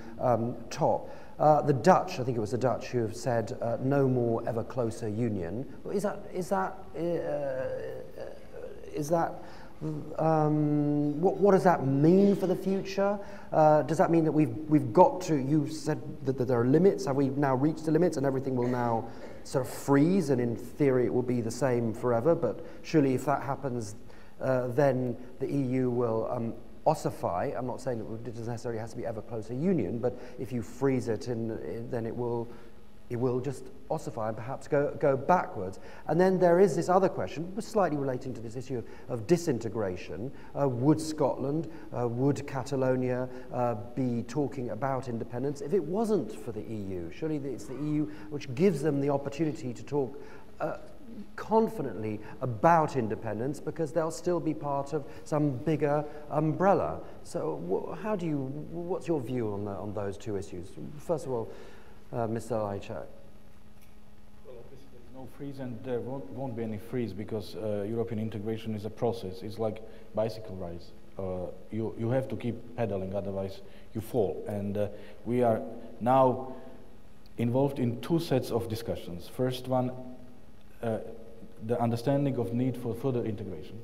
top. The Dutch, I think it was the Dutch, who have said no more ever closer union. What does that mean for the future? Does that mean that we've got to? You said that there are limits. Have we now reached the limits, and everything will now sort of freeze? And in theory, it will be the same forever. But surely, if that happens, then the EU will ossify. I'm not saying that it doesn't necessarily have to be ever closer union, but if you freeze it, then it will just ossify and perhaps go backwards. And then there is this other question, slightly relating to this issue of disintegration. Would Scotland, would Catalonia be talking about independence if it wasn't for the EU? Surely it's the EU which gives them the opportunity to talk confidently about independence, because they'll still be part of some bigger umbrella. So what's your view on those two issues? First of all, Mr. Lajczak. Well, obviously there's no freeze, and there won't be any freeze, because European integration is a process. It's like bicycle rides. You have to keep pedaling, otherwise you fall. And we are now involved in two sets of discussions. First one, the understanding of need for further integration.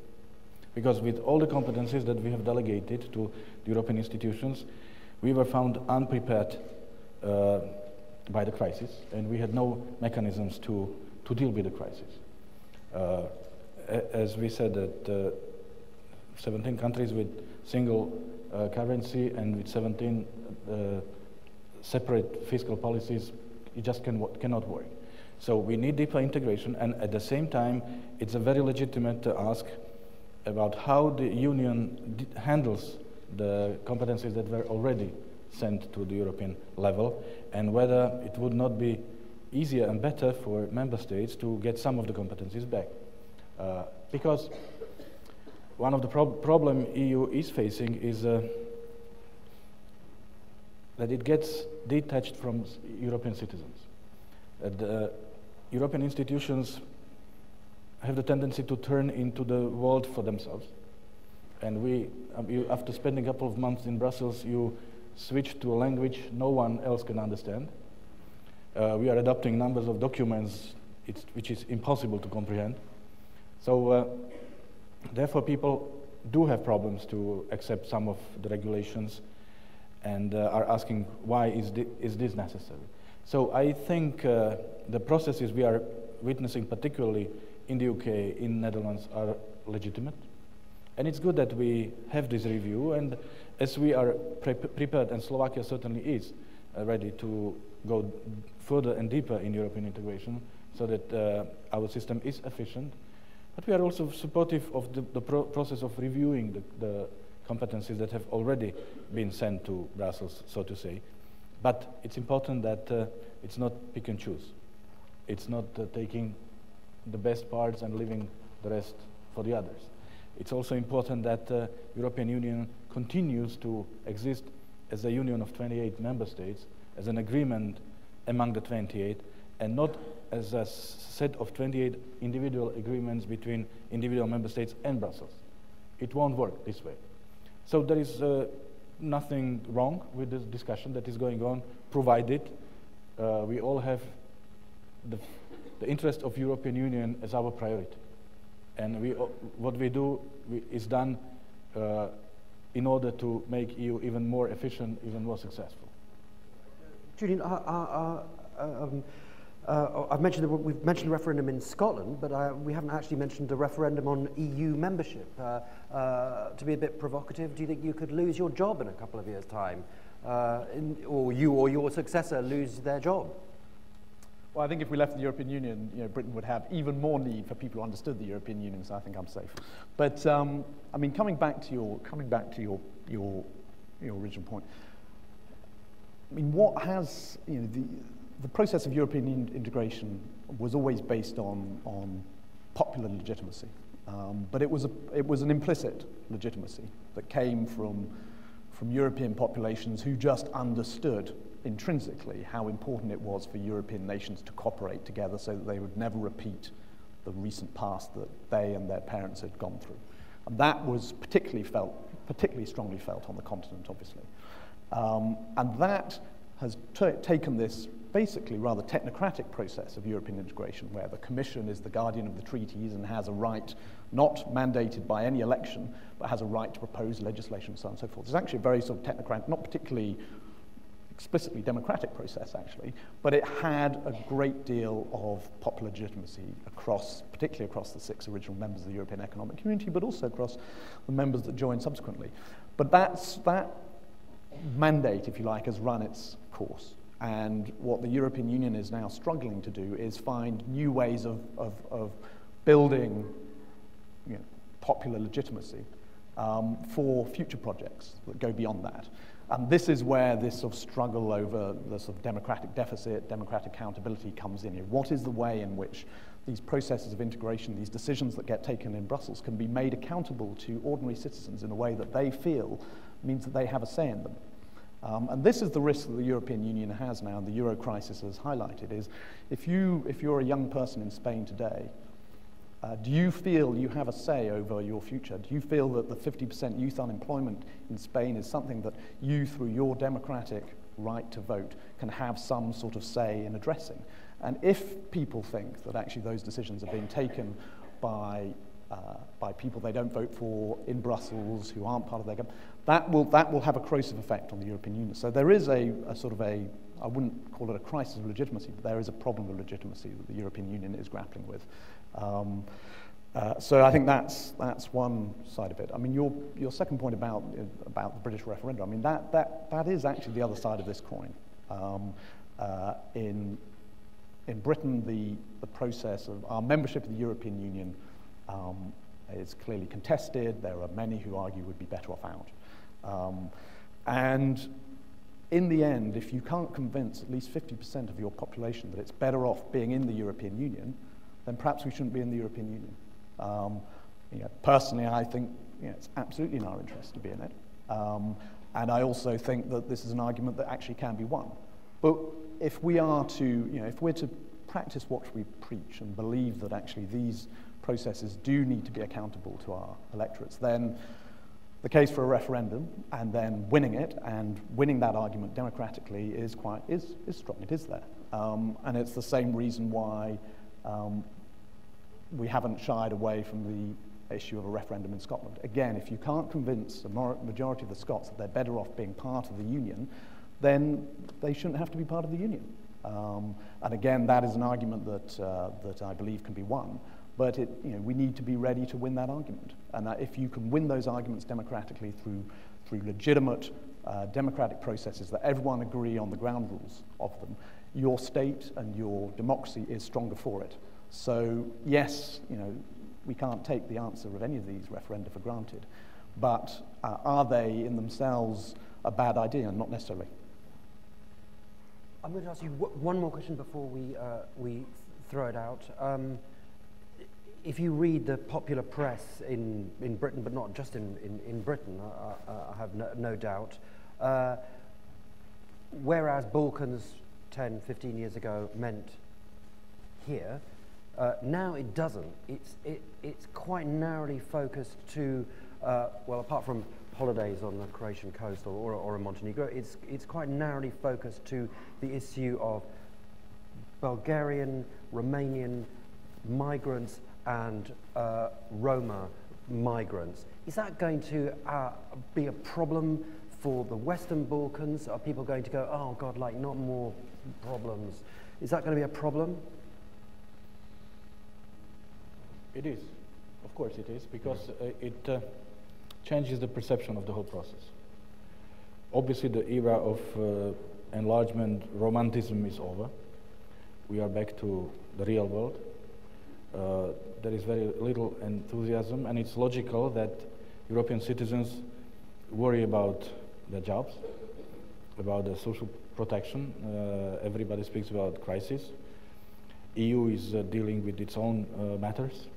Because with all the competencies that we have delegated to the European institutions, we were found unprepared by the crisis, and we had no mechanisms to deal with the crisis. As we said, that 17 countries with single currency and with 17 separate fiscal policies, it just cannot work. So we need deeper integration, and at the same time, it's a very legitimate to ask about how the Union handles the competencies that were already sent to the European level, and whether it would not be easier and better for member states to get some of the competencies back. Because one of the problem EU is facing is that it gets detached from European citizens. European institutions have the tendency to turn into the world for themselves. And after spending a couple of months in Brussels, you switch to a language no one else can understand. We are adopting numbers of documents which is impossible to comprehend. So therefore people do have problems to accept some of the regulations, and are asking, why is this necessary? So I think the processes we are witnessing, particularly in the UK, in Netherlands, are legitimate. And it's good that we have this review, and as we are prepared, and Slovakia certainly is ready to go further and deeper in European integration, so that our system is efficient. But we are also supportive of the process of reviewing the competencies that have already been sent to Brussels, so to say. But it's important that it's not pick and choose. It's not taking the best parts and leaving the rest for the others. It's also important that the European Union continues to exist as a union of 28 member states, as an agreement among the 28, and not as a set of 28 individual agreements between individual member states and Brussels. It won't work this way. So there is nothing wrong with this discussion that is going on, provided we all have the interest of European Union as our priority. And what we do is done in order to make EU even more efficient, even more successful. Julian, We've mentioned the referendum in Scotland, but we haven't actually mentioned a referendum on EU membership. To be a bit provocative, do you think you could lose your job in a couple of years' time? Or you or your successor lose their job? Well, I think if we left the European Union, Britain would have even more need for people who understood the European Union, so I think I'm safe. But, I mean, coming back to your original point, I mean, what has, the process of European integration was always based on popular legitimacy, but it was an implicit legitimacy that came from European populations who just understood intrinsically how important it was for European nations to cooperate together so that they would never repeat the recent past that they and their parents had gone through. And that was particularly strongly felt on the continent, obviously. And that has taken this basically rather technocratic process of European integration, where the Commission is the guardian of the treaties and has a right, not mandated by any election, but has a right to propose legislation and so on and so forth. It's actually a very sort of technocratic, not particularly explicitly democratic process, actually, but it had a great deal of popular legitimacy particularly across the 6 original members of the European Economic Community, but also across the members that joined subsequently. But that mandate, if you like, has run its course. And what the European Union is now struggling to do is find new ways of building popular legitimacy for future projects that go beyond that. And this is where this sort of struggle over the sort of democratic deficit, democratic accountability comes in here. What is the way in which these processes of integration, these decisions that get taken in Brussels, can be made accountable to ordinary citizens in a way that they feel means that they have a say in them? And this is the risk that the European Union has now, and the Euro crisis has highlighted, is if you're a young person in Spain today, do you feel you have a say over your future? Do you feel that the 50% youth unemployment in Spain is something that you, through your democratic right to vote, can have some sort of say in addressing? And if people think that actually those decisions are being taken by people they don't vote for in Brussels who aren't part of their government, that will have a corrosive effect on the European Union. So there is a sort of I wouldn't call it a crisis of legitimacy, but there is a problem of legitimacy that the European Union is grappling with. So I think that's one side of it. I mean, your second point about the British referendum, I mean, that is actually the other side of this coin. In Britain, the process of our membership of the European Union is clearly contested. There are many who argue we'd be better off out. And in the end, if you can't convince at least 50% of your population that it's better off being in the European Union, then perhaps we shouldn't be in the European Union. Personally, I think it's absolutely in our interest to be in it. And I also think that this is an argument that actually can be won. But if we are to, if we're to practice what we preach and believe that actually these processes do need to be accountable to our electorates, then the case for a referendum and then winning it and winning that argument democratically is strong. It is there. And it's the same reason why we haven't shied away from the issue of a referendum in Scotland. Again, if you can't convince the majority of the Scots that they're better off being part of the Union, then they shouldn't have to be part of the Union. And again, that is an argument that I believe can be won. But we need to be ready to win that argument. And if you can win those arguments democratically through legitimate democratic processes that everyone agree on the ground rules of them, your state and your democracy is stronger for it. So yes, we can't take the answer of any of these referenda for granted, but are they in themselves a bad idea? Not necessarily. I'm going to ask you one more question before we throw it out. If you read the popular press in Britain, but not just in Britain, I have no doubt, whereas Balkans 10, 15 years ago meant here, now it doesn't. It's quite narrowly focused to, well, apart from holidays on the Croatian coast or in Montenegro, it's quite narrowly focused to the issue of Bulgarian, Romanian migrants and Roma migrants. Is that going to be a problem for the Western Balkans? Are people going to go, oh God, like not more problems Is that going to be a problem? It is. Of course it is, because it changes the perception of the whole process. Obviously, the era of enlargement romanticism is over. We are back to the real world. There is very little enthusiasm, and it's logical that European citizens worry about their jobs, about the social protection. Everybody speaks about crisis. EU is dealing with its own matters.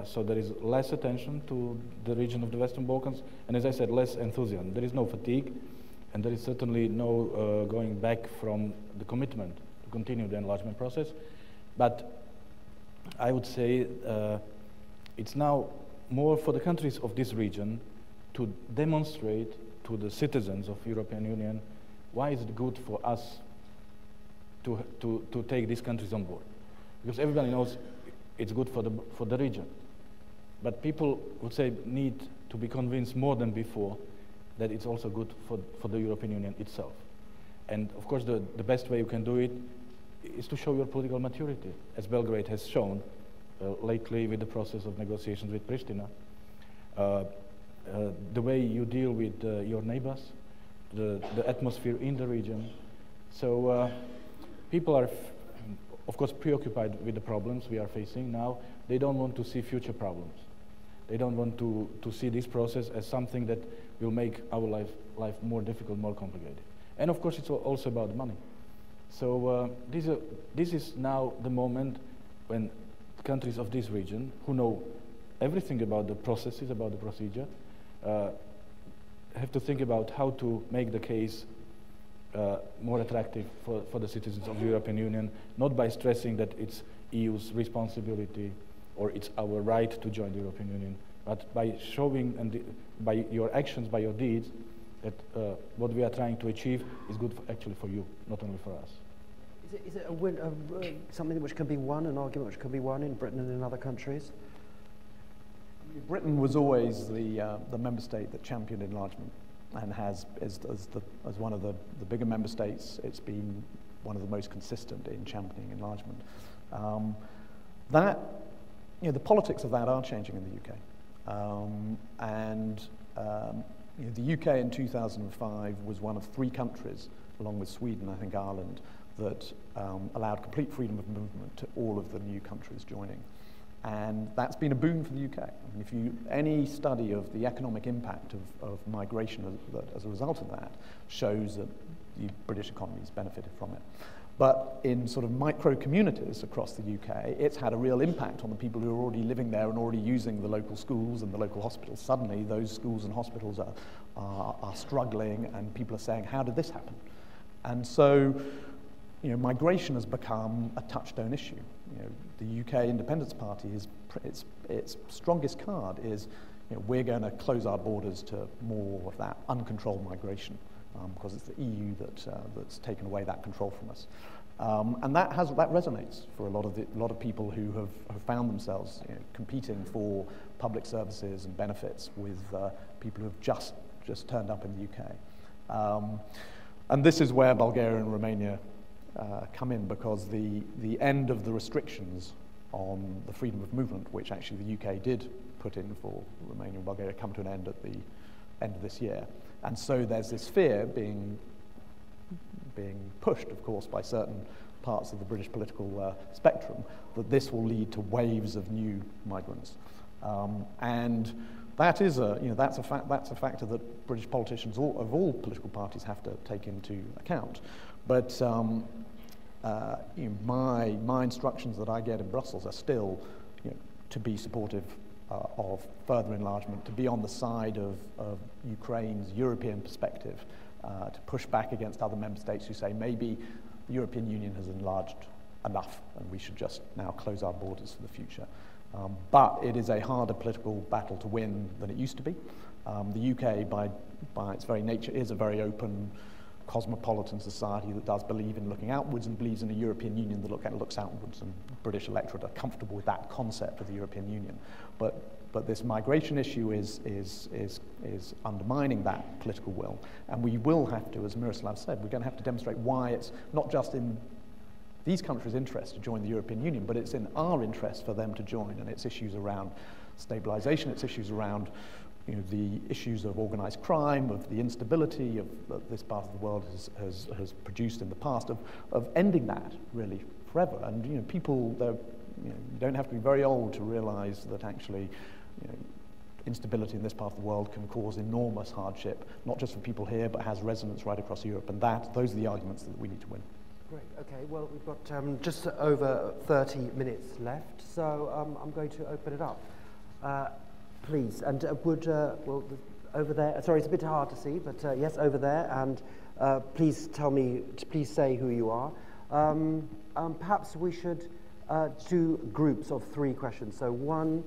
So there is less attention to the region of the Western Balkans, and as I said, less enthusiasm. There is no fatigue, and there is certainly no going back from the commitment to continue the enlargement process. But I would say it's now more for the countries of this region to demonstrate to the citizens of the European Union why is it good for us to take these countries on board. Because everybody knows it's good for the region. But people would say need to be convinced more than before that it's also good for the European Union itself. And of course the best way you can do it is to show your political maturity, as Belgrade has shown lately with the process of negotiations with Pristina. The way you deal with your neighbors, the atmosphere in the region. So people are of course preoccupied with the problems we are facing now. They don't want to see future problems. They don't want to see this process as something that will make our life more difficult, more complicated. And of course it's also about money. So this is now the moment when countries of this region, who know everything about the processes, about the procedure, have to think about how to make the case more attractive for the citizens of the European Union, not by stressing that it's EU's responsibility or it's our right to join the European Union, but by showing and by your actions, by your deeds, that what we are trying to achieve is good actually for you, not only for us. Is it a win, something which can be won, an argument which can be won in Britain and in other countries? Britain was always the member state that championed enlargement, and has, as one of the bigger member states, it's been one of the most consistent in championing enlargement. The politics of that are changing in the UK. The UK in 2005 was one of 3 countries, along with Sweden, I think Ireland, that allowed complete freedom of movement to all of the new countries joining. And that's been a boon for the UK. I mean, any study of the economic impact of migration as a result of that shows that the British economy has benefited from it. But in sort of micro communities across the UK, it's had a real impact on the people who are already living there and already using the local schools and the local hospitals. Suddenly, those schools and hospitals are struggling, and people are saying, how did this happen? And so, migration has become a touchstone issue. The UK Independence Party its strongest card is, we're going to close our borders to more of that uncontrolled migration, because it's the EU that's taken away that control from us, and that resonates for a lot of people who have found themselves competing for public services and benefits with people who have just turned up in the UK, and this is where Bulgaria and Romania come in, because the end of the restrictions on the freedom of movement, which actually the UK did put in for Romania and Bulgaria, come to an end at the end of this year. And so there's this fear being pushed, of course, by certain parts of the British political spectrum, that this will lead to waves of new migrants. And that is that's a factor that British politicians of all political parties have to take into account. But my instructions that I get in Brussels are still to be supportive of further enlargement, to be on the side of Ukraine's European perspective, to push back against other member states who say maybe the European Union has enlarged enough and we should just now close our borders for the future. But it is a harder political battle to win than it used to be. The UK, by its very nature, is a very open, cosmopolitan society that does believe in looking outwards and believes in a European Union that looks outwards, and British electorate are comfortable with that concept of the European Union. But this migration issue is undermining that political will, and we will have to, as Miroslav said, we're going to have to demonstrate why it's not just in these countries' interest to join the European Union, but it's in our interest for them to join, and it's issues around stabilization, it's issues around the issues of organized crime, of the instability that this part of the world has produced in the past, of ending that really forever. And people, you don't have to be very old to realize that actually instability in this part of the world can cause enormous hardship, not just for people here, but has resonance right across Europe. And those are the arguments that we need to win. Great. Okay. Well, we've got just over 30 minutes left, so I'm going to open it up. Please, and over there. Sorry, it's a bit hard to see, but yes, over there. And please please say who you are. Perhaps we should do groups of 3 questions. So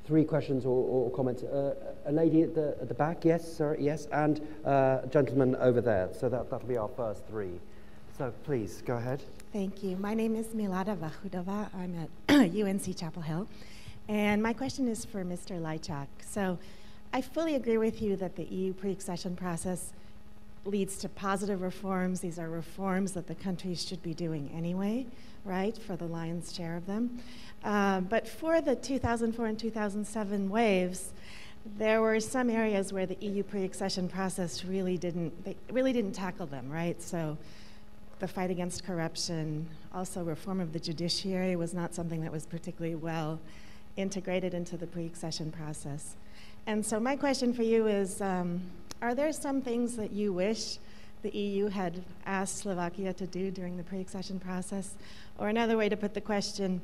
3 questions or comments. A lady at the back, yes, sir, yes, and a gentleman over there. So that'll be our first 3. So please, go ahead. Thank you. My name is Milada Vahudova. I'm at UNC Chapel Hill. And my question is for Mr. Lajčák. So I fully agree with you that the EU pre-accession process leads to positive reforms. These are reforms that the countries should be doing anyway, right, for the lion's share of them. But for the 2004 and 2007 there were some areas where the EU pre-accession process really didn't tackle them, right? So the fight against corruption, also reform of the judiciary was not something that was particularly well integrated into the pre-accession process. And so my question for you is, are there some things that you wish the EU had asked Slovakia to do during the pre-accession process? Or another way to put the question,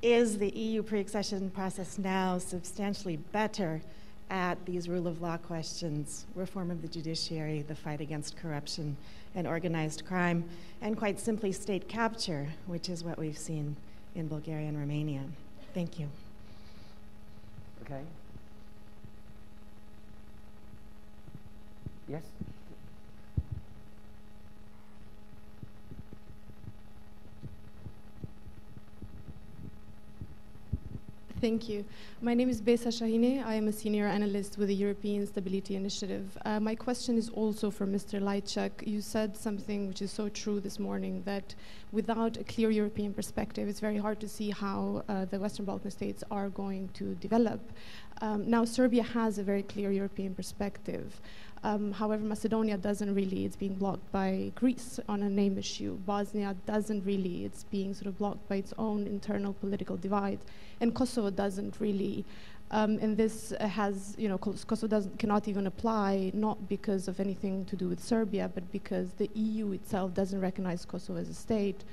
is the EU pre-accession process now substantially better at these rule of law questions, reform of the judiciary, the fight against corruption and organized crime, and quite simply state capture, which is what we've seen in Bulgaria and Romania? Thank you. Okay. Yes? Thank you. My name is Besa Shahine. I am a senior analyst with the European Stability Initiative. My question is also for Mr. Lajčák. You said something which is so true this morning, that without a clear European perspective, it's very hard to see how the Western Balkan states are going to develop. Now, Serbia has a very clear European perspective. However, Macedonia doesn't really. It's being blocked by Greece on a name issue. Bosnia doesn't really. It's being sort of blocked by its own internal political divide. And Kosovo doesn't really. And this has, Kosovo cannot even apply, not because of anything to do with Serbia, but because the EU itself doesn't recognize Kosovo as a state,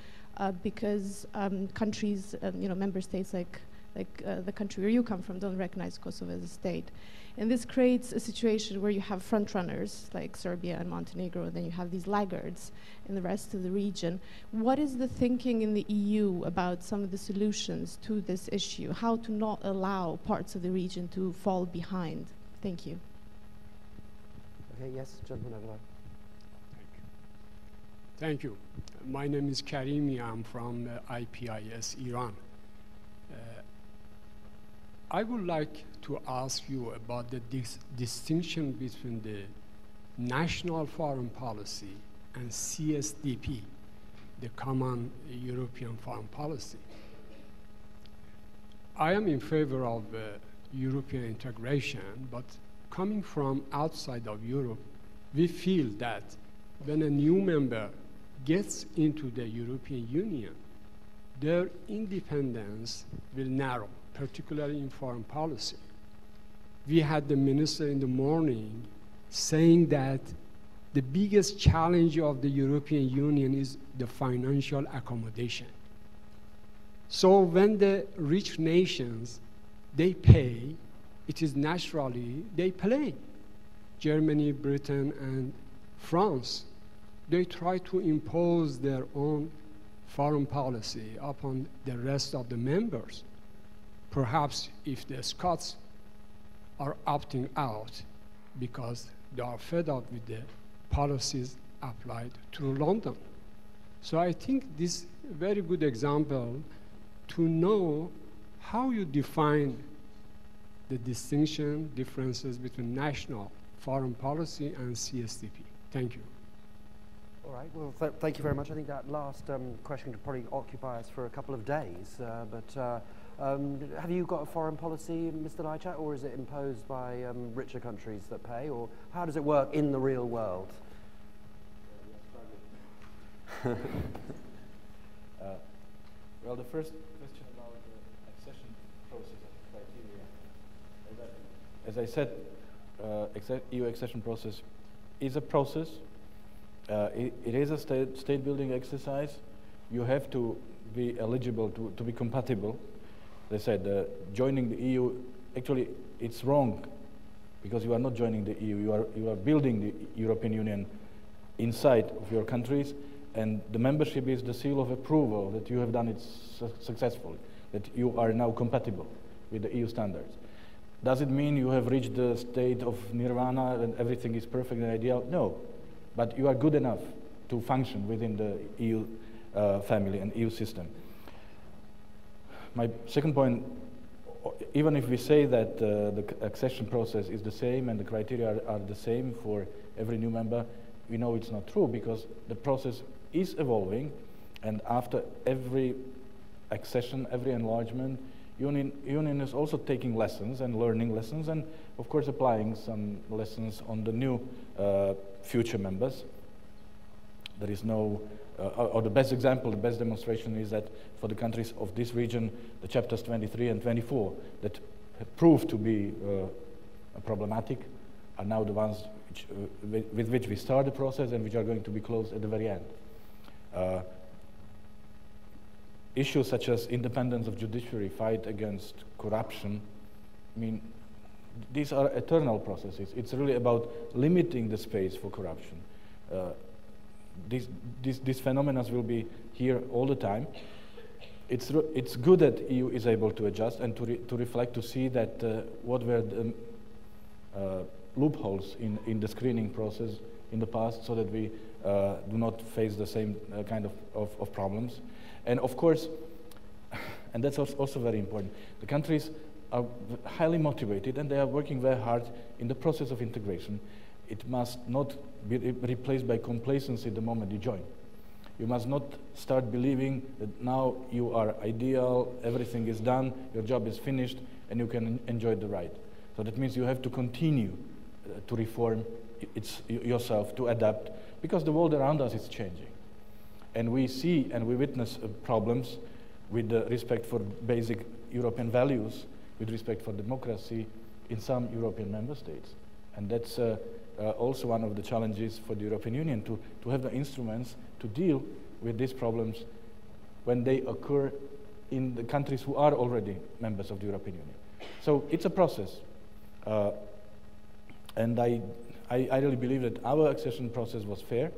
because countries, member states like the country where you come from don't recognize Kosovo as a state. And this creates a situation where you have front runners like Serbia and Montenegro, and then you have these laggards in the rest of the region. What is the thinking in the EU about some of the solutions to this issue? How to not allow parts of the region to fall behind? Thank you. Okay, yes, gentleman over there. Thank you. My name is Karimi. I'm from IPIS, Iran. I would like to ask you about the distinction between the national foreign policy and CSDP, the Common European Foreign Policy. I am in favor of European integration, but coming from outside of Europe, we feel that when a new member gets into the European Union, their independence will narrow, particularly in foreign policy. We had the minister in the morning saying that the biggest challenge of the European Union is the financial accommodation. So when the rich nations, they pay, it is naturally they play. Germany, Britain, and France, they try to impose their own foreign policy upon the rest of the members. Perhaps if the Scots are opting out because they are fed up with the policies applied through London. So I think this is a very good example to know how you define the differences between national foreign policy and CSDP. Thank you. All right, well, thank you very much. I think that last question could probably occupy us for a couple of days, have you got a foreign policy, Mr. Lajčák, or is it imposed by richer countries that pay, or how does it work in the real world? Well, the first question about the accession process and criteria. As I said, EU accession process is a process. It is a state building exercise. You have to be eligible to be compatible. They said joining the EU, actually it's wrong, because you are not joining the EU, you are building the European Union inside of your countries, and the membership is the seal of approval that you have done it successfully, that you are now compatible with the EU standards. Does it mean you have reached the state of nirvana and everything is perfect and ideal? No, but you are good enough to function within the EU family and EU system. My second point, even if we say that the accession process is the same and the criteria are the same for every new member, we know it's not true, because the process is evolving, and after every accession, every enlargement, Union is also taking lessons and learning lessons, and of course applying some lessons on the new future members. There is no, or the best example, the best demonstration is that for the countries of this region, the chapters 23 and 24 that proved to be problematic are now the ones which, with which we start the process and which are going to be closed at the very end. Issues such as independence of judiciary, fight against corruption, I mean, these are eternal processes. It's really about limiting the space for corruption. These phenomena will be here all the time. It's good that EU is able to adjust and to reflect, to see that what were the loopholes in the screening process in the past, so that we do not face the same kind of problems. And of course, and that's also very important, the countries are highly motivated and they are working very hard in the process of integration. It must not be replaced by complacency the moment you join. You must not start believing that now you are ideal, everything is done, your job is finished, and you can enjoy the ride. So that means you have to continue to reform yourself, to adapt, because the world around us is changing. And we see and we witness problems with respect for basic European values, with respect for democracy in some European member states. And that's also one of the challenges for the European Union, to have the instruments to deal with these problems when they occur in the countries who are already members of the European Union. So it's a process. And I really believe that our accession process was fair,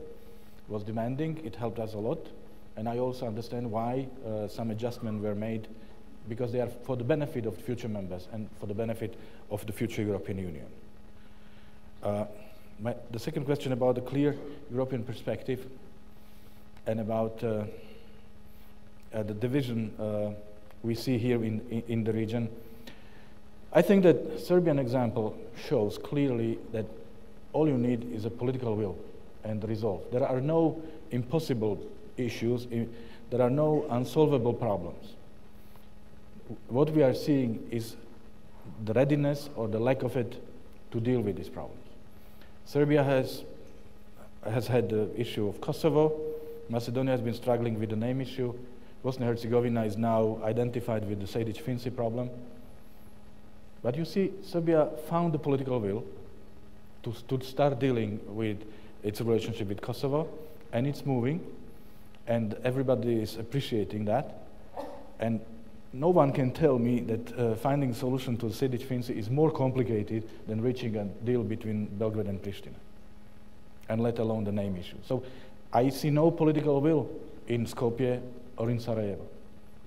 was demanding, it helped us a lot, and I also understand why some adjustments were made, because they are for the benefit of future members and for the benefit of the future European Union. The second question about the clear European perspective and about the division we see here in the region. I think that Serbian example shows clearly that all you need is a political will and resolve. There are no impossible issues, there are no unsolvable problems. What we are seeing is the readiness or the lack of it to deal with these problems. Serbia has had the issue of Kosovo. Macedonia has been struggling with the name issue. Bosnia and Herzegovina is now identified with the Sejdić-Finci problem. But you see, Serbia found the political will to start dealing with its relationship with Kosovo, and it's moving, and everybody is appreciating that. And no one can tell me that finding a solution to the Sejdić-Finci is more complicated than reaching a deal between Belgrade and Pristina, and let alone the name issue. So I see no political will in Skopje or in Sarajevo.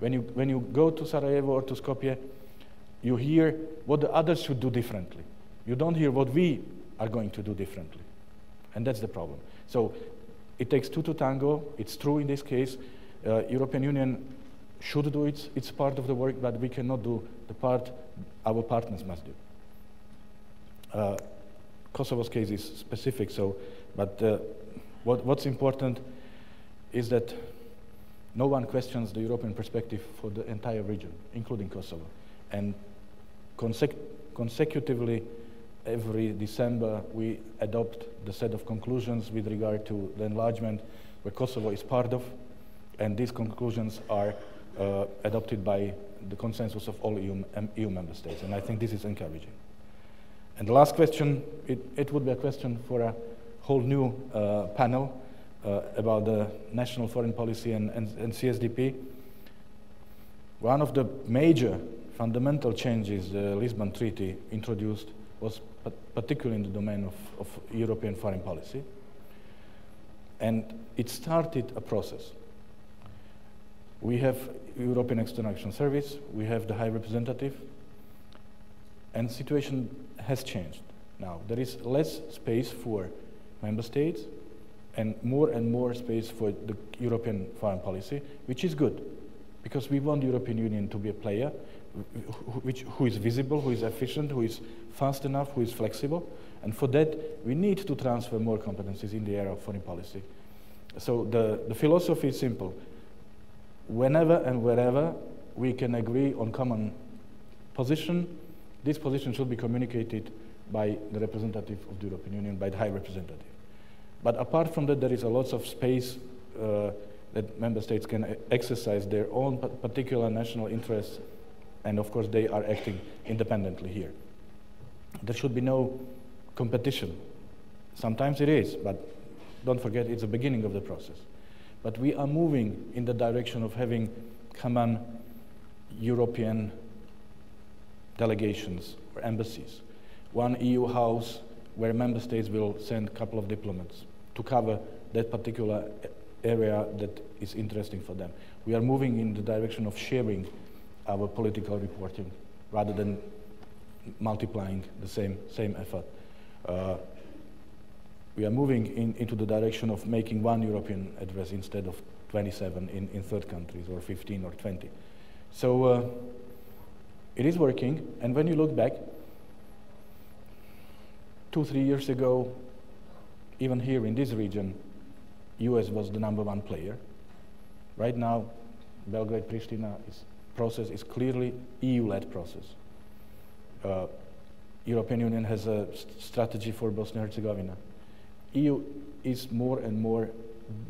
When you go to Sarajevo or to Skopje, you hear what the others should do differently. You don't hear what we are going to do differently. And that's the problem. So it takes two to tango. It's true in this case. European Union should do its part of the work, but we cannot do the part our partners must do. Kosovo's case is specific, but What's important is that no one questions the European perspective for the entire region, including Kosovo. And consecutively, every December, we adopt the set of conclusions with regard to the enlargement where Kosovo is part of, and these conclusions are adopted by the consensus of all EU member states, and I think this is encouraging. And the last question, it would be a question for a whole new panel about the national foreign policy and CSDP. One of the major fundamental changes the Lisbon Treaty introduced was particularly in the domain of European foreign policy. And it started a process. We have European External Action Service, we have the High Representative, and the situation has changed. Now, there is less space for member states and more space for the European foreign policy, which is good, because we want the European Union to be a player who is visible, who is efficient, who is fast enough, who is flexible, and for that we need to transfer more competencies in the area of foreign policy. So the philosophy is simple. Whenever and wherever we can agree on common position, this position should be communicated by the representative of the European Union, by the High Representative. But apart from that, there is a lot of space that member states can exercise their own particular national interests, and of course they are acting independently here. There should be no competition. Sometimes it is, but don't forget it's the beginning of the process. But we are moving in the direction of having common European delegations or embassies. One EU house where member states will send a couple of diplomats to cover that particular area that is interesting for them. We are moving in the direction of sharing our political reporting rather than multiplying the same effort. We are moving into the direction of making one European address instead of 27 in third countries, or 15 or 20. So it is working, and when you look back, 2-3 years ago, even here in this region, US was the #1 player. Right now, Belgrade-Pristina process is clearly EU-led process. European Union has a strategy for Bosnia-Herzegovina. EU is more and more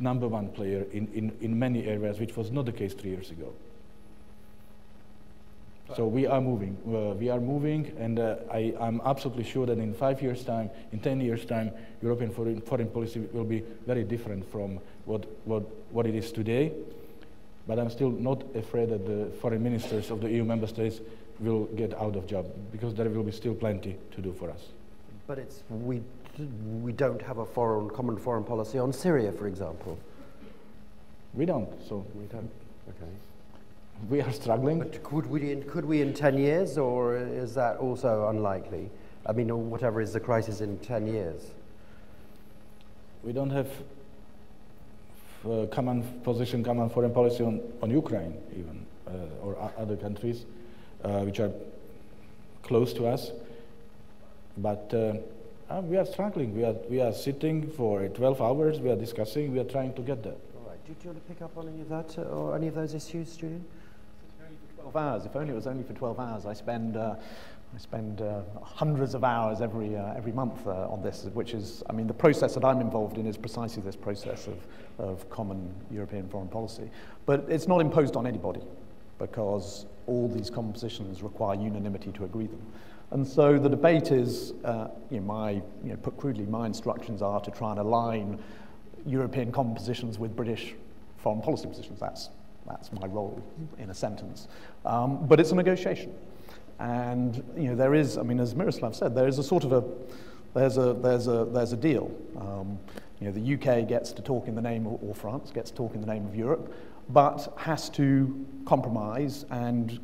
#1 player in many areas, which was not the case 3 years ago. So we are moving, and I'm absolutely sure that in 5 years' time, in 10 years' time, European foreign policy will be very different from what it is today. But I'm still not afraid that the foreign ministers of the EU member states will get out of job, because there will be still plenty to do for us. But we don't have a common foreign policy on Syria, for example. We don't. So we don't. Okay. We are struggling. But could we in 10 years, or is that also unlikely? I mean, or whatever is the crisis in 10 years? We don't have common position, common foreign policy on Ukraine even, or other countries which are close to us. But we are struggling. We are sitting for 12 hours. We are discussing. We are trying to get there. All right. Do you want to pick up on any of that or any of those issues, Julian? It's only for 12 hours. If only it was only for 12 hours. I spend hundreds of hours every month on this, which is, I mean, the process that I'm involved in is precisely this process of common European foreign policy. But it's not imposed on anybody, because all these common positions require unanimity to agree them. And so the debate is, put crudely, my instructions are to try and align European common positions with British foreign policy positions. That's my role in a sentence. But it's a negotiation. And there is, I mean, as Miroslav said, there is a sort of there's a deal. The UK gets to talk in the name, or France gets to talk in the name of Europe, but has to compromise and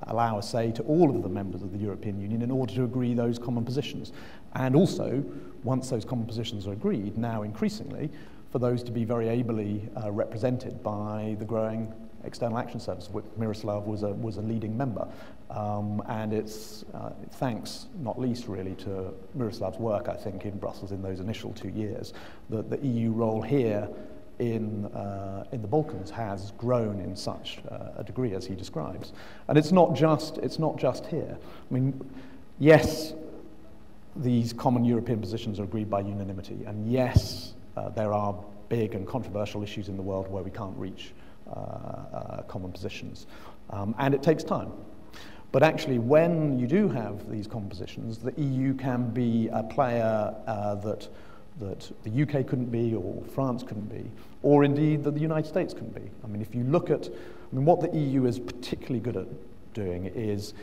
allow a say to all of the members of the European Union in order to agree those common positions. And also, once those common positions are agreed, now increasingly, for those to be very ably represented by the growing External Action Service, which Miroslav was a leading member. And it's thanks, not least really, to Miroslav's work, I think, in Brussels in those initial 2 years, that the EU role here in the Balkans has grown in such a degree as he describes. And it's not just here. I mean, yes, these common European positions are agreed by unanimity, and yes, there are big and controversial issues in the world where we can't reach common positions, and it takes time. But actually, when you do have these common positions, the EU can be a player that the UK couldn't be, or France couldn't be, or indeed that the United States couldn't be. I mean, if you look at, what the EU is particularly good at doing is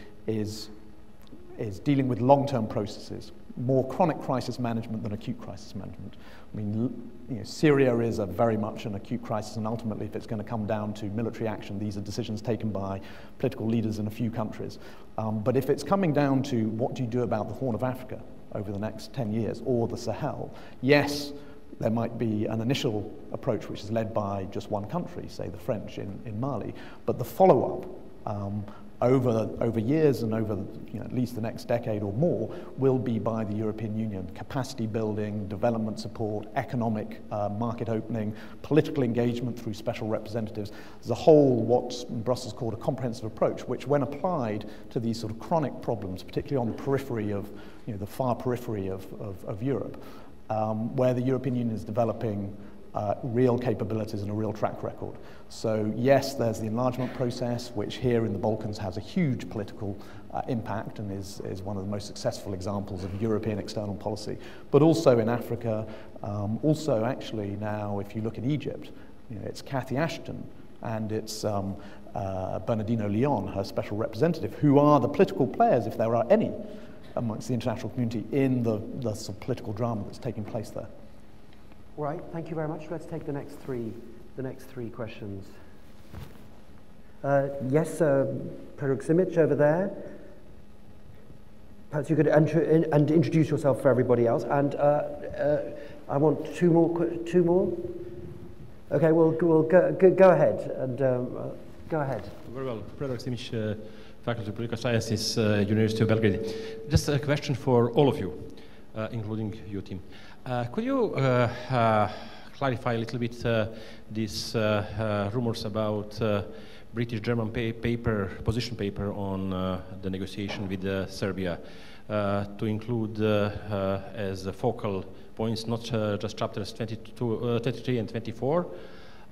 dealing with long-term processes, more chronic crisis management than acute crisis management. I mean, Syria is very much an acute crisis, and ultimately, if it's going to come down to military action, these are decisions taken by political leaders in a few countries. But if it's coming down to what do you do about the Horn of Africa over the next 10 years, or the Sahel, yes, there might be an initial approach which is led by just one country, say the French in Mali, but the follow-up over years and over at least the next decade or more will be by the European Union. Capacity building, development support, economic market opening, political engagement through special representatives. There's a whole, what's in Brussels called a comprehensive approach, which when applied to these sort of chronic problems, particularly on the periphery of, the far periphery of Europe, where the European Union is developing real capabilities and a real track record. So yes, there's the enlargement process, which here in the Balkans has a huge political impact and is one of the most successful examples of European external policy. But also in Africa, also actually now if you look at Egypt, it's Cathy Ashton and it's Bernardino Leon, her special representative, who are the political players, if there are any, amongst the international community in the sort of political drama that's taking place there. All right, thank you very much. Let's take the next three questions. Yes, Predrag Simic over there. Perhaps you could introduce yourself for everybody else. And I want two more. Okay, we'll go ahead and go ahead. Very well, Predrag Simic, Faculty of Political Sciences, University of Belgrade. Just a question for all of you, including your team. Could you clarify a little bit these rumors about British-German position paper on the negotiation with Serbia to include as focal points not just chapters 23 and 24,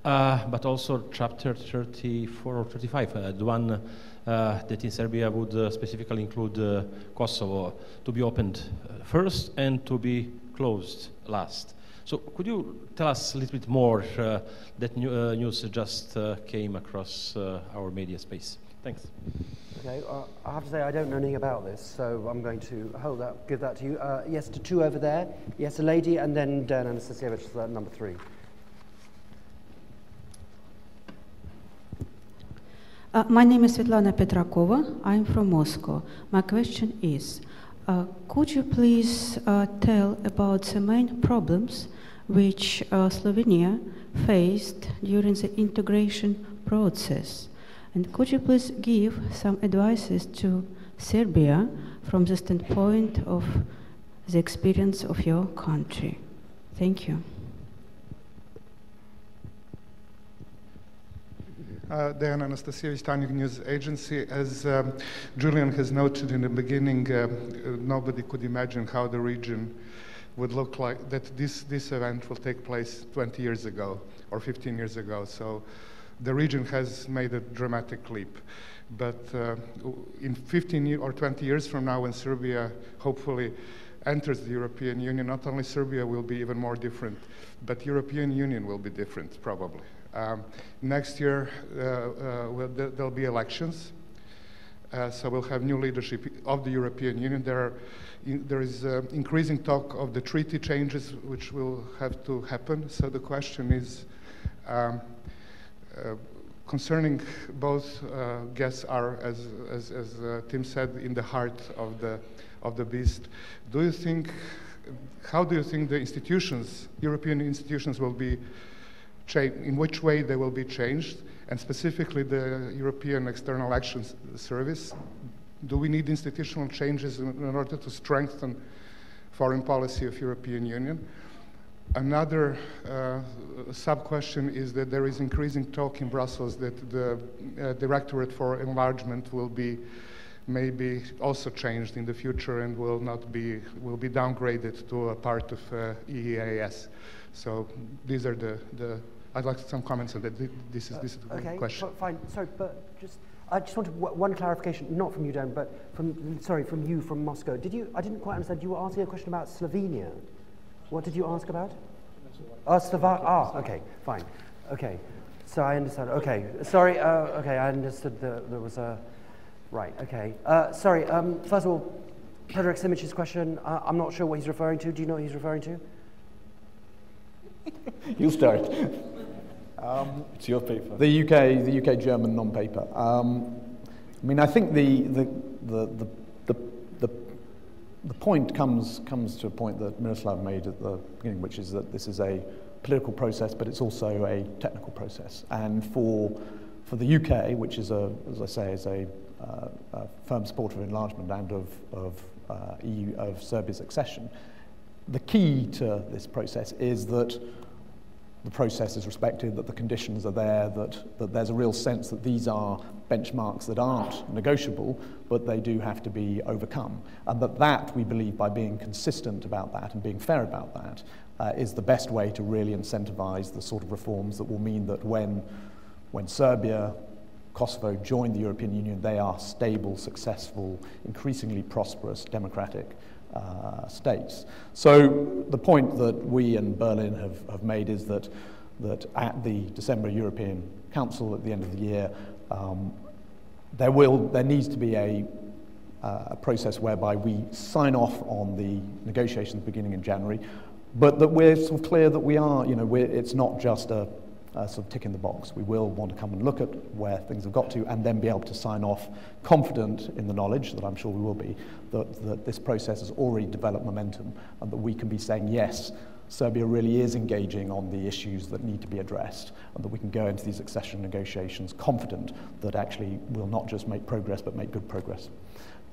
but also chapter 34 or 35, the one that in Serbia would specifically include Kosovo to be opened first and to be closed last. So could you tell us a little bit more? That news just came across our media space. Thanks. Okay, I have to say I don't know anything about this, so I'm going to give that to you. Yes, to two over there. Yes, a lady, and then Dan Anastasievich, number 3. My name is Svetlana Petrakova. I'm from Moscow. My question is, could you please tell about the main problems which Slovenia faced during the integration process? And could you please give some advices to Serbia from the standpoint of the experience of your country? Thank you. Dejan Anastasievich, Tanjug News Agency. As Julian has noted in the beginning, nobody could imagine how the region would look like, that this event will take place 20 years ago or 15 years ago. So the region has made a dramatic leap. But in 15 or 20 years from now, when Serbia hopefully enters the European Union, not only Serbia will be even more different, but European Union will be different, probably. Next year, there'll be elections, so we'll have new leadership of the European Union. There is increasing talk of the treaty changes which will have to happen. So the question is, concerning both guests are, as Tim said, in the heart of the beast. How do you think the institutions, European institutions, will be in which way they will be changed, and specifically the European External Action Service. Do we need institutional changes in order to strengthen foreign policy of European Union? Another sub-question is that there is increasing talk in Brussels that the Directorate for Enlargement will be maybe also changed in the future and will be downgraded to a part of EEAS. So these are the I'd like some comments on that. This is the question. Fine. Sorry, but I just wanted one clarification, not from you, Dan, but from you from Moscow. I didn't quite understand. You were asking a question about Slovenia. What did you ask about? Okay, fine. Okay, so I understand. Okay, sorry. Okay, I understood there was a. Right. Okay. Sorry. First of all, Predrag Simic's question. I'm not sure what he's referring to. Do you know what he's referring to? You start. It's your paper. The UK German non-paper. I mean, I think the point comes to a point that Miroslav made at the beginning, which is that this is a political process, but it's also a technical process. And for the UK, which is as I say, is a firm supporter of enlargement and of Serbia's accession, the key to this process is that the process is respected, that the conditions are there, that there's a real sense that these are benchmarks that aren't negotiable, but they do have to be overcome. And that we believe, by being consistent about that and being fair about that, is the best way to really incentivize the sort of reforms that will mean that when Serbia, Kosovo join the European Union, they are stable, successful, increasingly prosperous, democratic states. So the point that we in Berlin have made is that at the December European Council at the end of the year, there needs to be a process whereby we sign off on the negotiations beginning in January, but that we're sort of clear that we are, it's not just a sort of tick in the box. We will want to come and look at where things have got to and then be able to sign off confident in the knowledge that I'm sure we will be, that this process has already developed momentum and that we can be saying, yes, Serbia really is engaging on the issues that need to be addressed, and that we can go into these accession negotiations confident that actually we'll not just make progress but make good progress.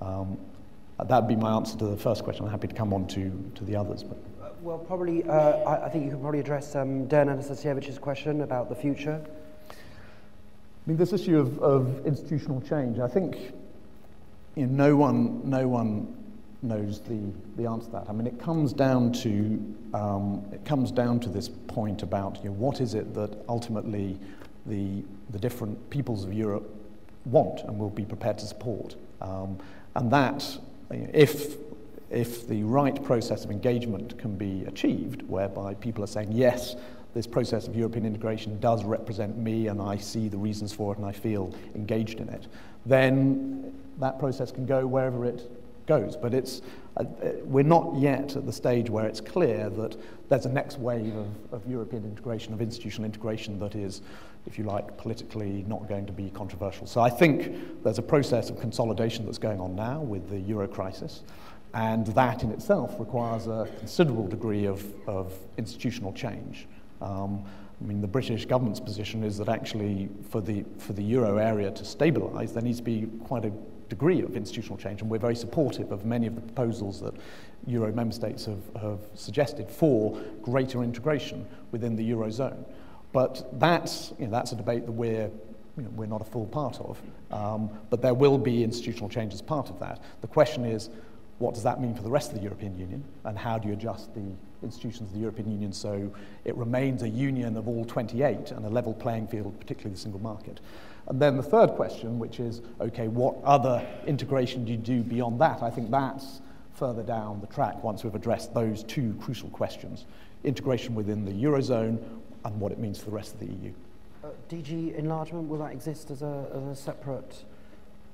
That would be my answer to the first question. I'm happy to come on to the others. But. Well, probably, I think you could probably address Dejan Anastasievic's question about the future. I mean, this issue of institutional change, I think no one knows the answer to that. I mean, it comes down to this point about what is it that ultimately the different peoples of Europe want and will be prepared to support, and that if the right process of engagement can be achieved, whereby people are saying, yes, this process of European integration does represent me and I see the reasons for it and I feel engaged in it, then that process can go wherever it goes. But we're not yet at the stage where it's clear that there's a next wave of European integration, of institutional integration that is, if you like, politically not going to be controversial. So I think there's a process of consolidation that's going on now with the Euro crisis. And that in itself requires a considerable degree of institutional change. I mean, the British government's position is that actually for the euro area to stabilise, there needs to be quite a degree of institutional change, and we're very supportive of many of the proposals that euro member states have suggested for greater integration within the eurozone. But that's a debate that we're not a full part of. But there will be institutional change as part of that. The question is, what does that mean for the rest of the European Union, and how do you adjust the institutions of the European Union so it remains a union of all 28 and a level playing field, particularly the single market? And then the third question, which is, okay, what other integration do you do beyond that? I think that's further down the track once we've addressed those two crucial questions: integration within the Eurozone and what it means for the rest of the EU. DG enlargement, will that exist as a separate...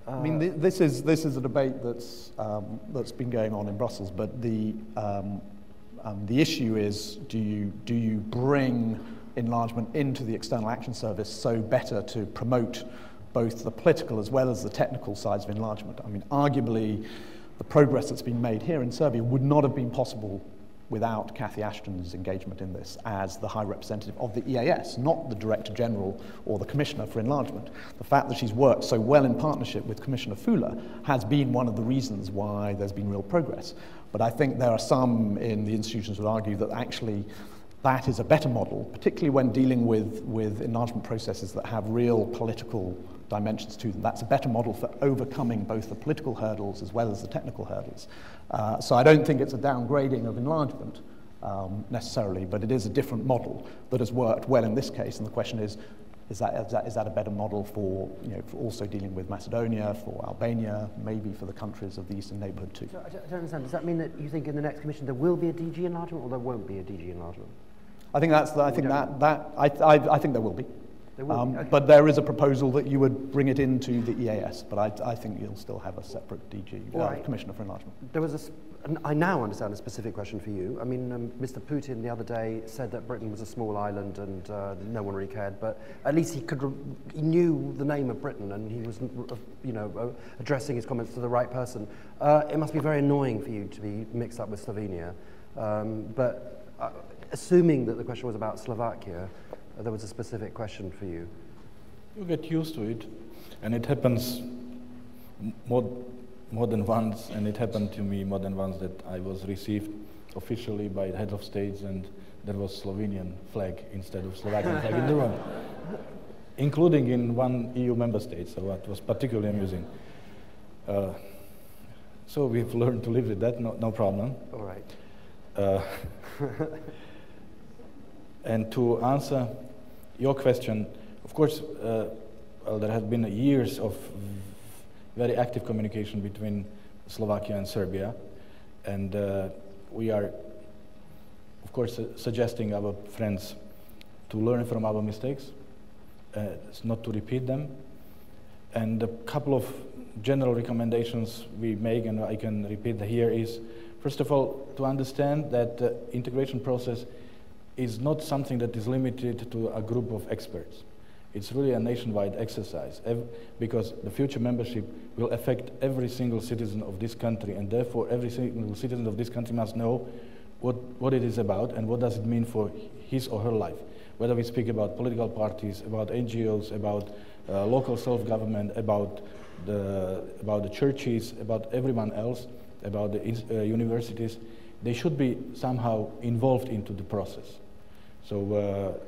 I mean, this is a debate that's been going on in Brussels, but the issue is, do you bring enlargement into the External Action Service so better to promote both the political as well as the technical sides of enlargement? I mean, arguably, the progress that's been made here in Serbia would not have been possible without Cathy Ashton's engagement in this as the High Representative of the EAS, not the Director General or the Commissioner for Enlargement. The fact that she's worked so well in partnership with Commissioner Fuller has been one of the reasons why there's been real progress. But I think there are some in the institutions who argue that actually that is a better model, particularly when dealing with enlargement processes that have real political dimensions to them. That's a better model for overcoming both the political hurdles as well as the technical hurdles. So I don't think it's a downgrading of enlargement necessarily, but it is a different model that has worked well in this case. And the question is that a better model for, for also dealing with Macedonia, for Albania, maybe for the countries of the Eastern Neighbourhood too? So I don't understand. Does that mean that you think in the next Commission there will be a DG enlargement, or there won't be a DG enlargement? I think I think there will be. There will be. Okay. But there is a proposal that you would bring it into the EAS, but I think you'll still have a separate DG, right. Commissioner for Enlargement. There was I now understand a specific question for you. I mean, Mr. Putin the other day said that Britain was a small island and no one really cared, but at least he knew the name of Britain and he was, addressing his comments to the right person. It must be very annoying for you to be mixed up with Slovenia, but assuming that the question was about Slovakia, there was a specific question for you. You get used to it, and it happens more than once, and it happened to me more than once that I was received officially by the head of states and there was Slovenian flag instead of Slovakian flag in the room, including in one EU member state, so that was particularly amusing. So we've learned to live with that, no problem. All right. And to answer your question, of course, well, there have been years of very active communication between Slovakia and Serbia, and we are, of course, suggesting our friends to learn from our mistakes, not to repeat them, and a couple of general recommendations we make, and I can repeat here, is, first of all, to understand that the integration process is not something that is limited to a group of experts. It's really a nationwide exercise, because the future membership will affect every single citizen of this country, and therefore every single citizen of this country must know what it is about and what does it mean for his or her life. Whether we speak about political parties, about NGOs, about local self-government, about the churches, about everyone else, about the universities, they should be somehow involved into the process. So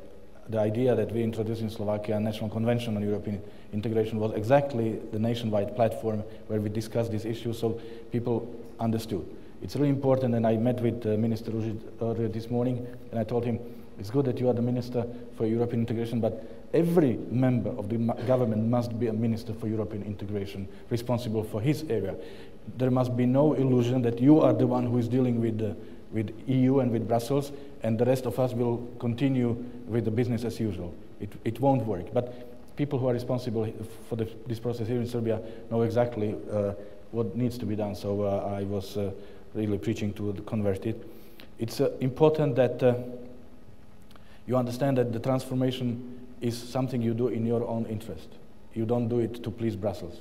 the idea that we introduced in Slovakia a National Convention on European Integration was exactly the nationwide platform where we discussed these issues, so people understood. It's really important, and I met with Minister Ružić earlier this morning, and I told him, it's good that you are the Minister for European Integration, but every member of the government must be a Minister for European Integration, responsible for his area. There must be no illusion that you are the one who is dealing with EU and with Brussels, and the rest of us will continue with the business as usual. It won't work. But people who are responsible for this process here in Serbia know exactly what needs to be done. So I was really preaching to the converted. It's important that you understand that the transformation is something you do in your own interest. You don't do it to please Brussels.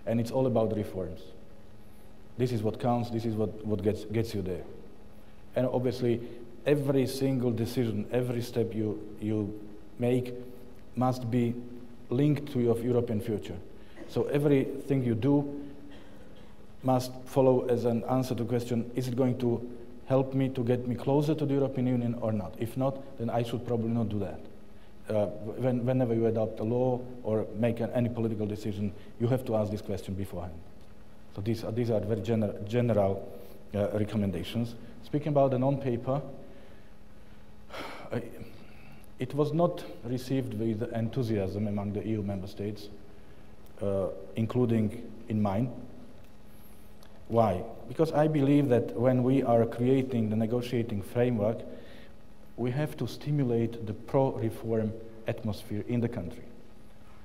And it's all about reforms. This is what counts, this is what gets you there. And obviously, every single decision, every step you make must be linked to your European future. So everything you do must follow as an answer to the question, is it going to help me to get me closer to the European Union or not? If not, then I should probably not do that. Whenever you adopt a law or make any political decision, you have to ask this question beforehand. So these are very general recommendations. Speaking about the non-paper, it was not received with enthusiasm among the EU member states, including in mine. Why? Because I believe that when we are creating the negotiating framework, we have to stimulate the pro-reform atmosphere in the country,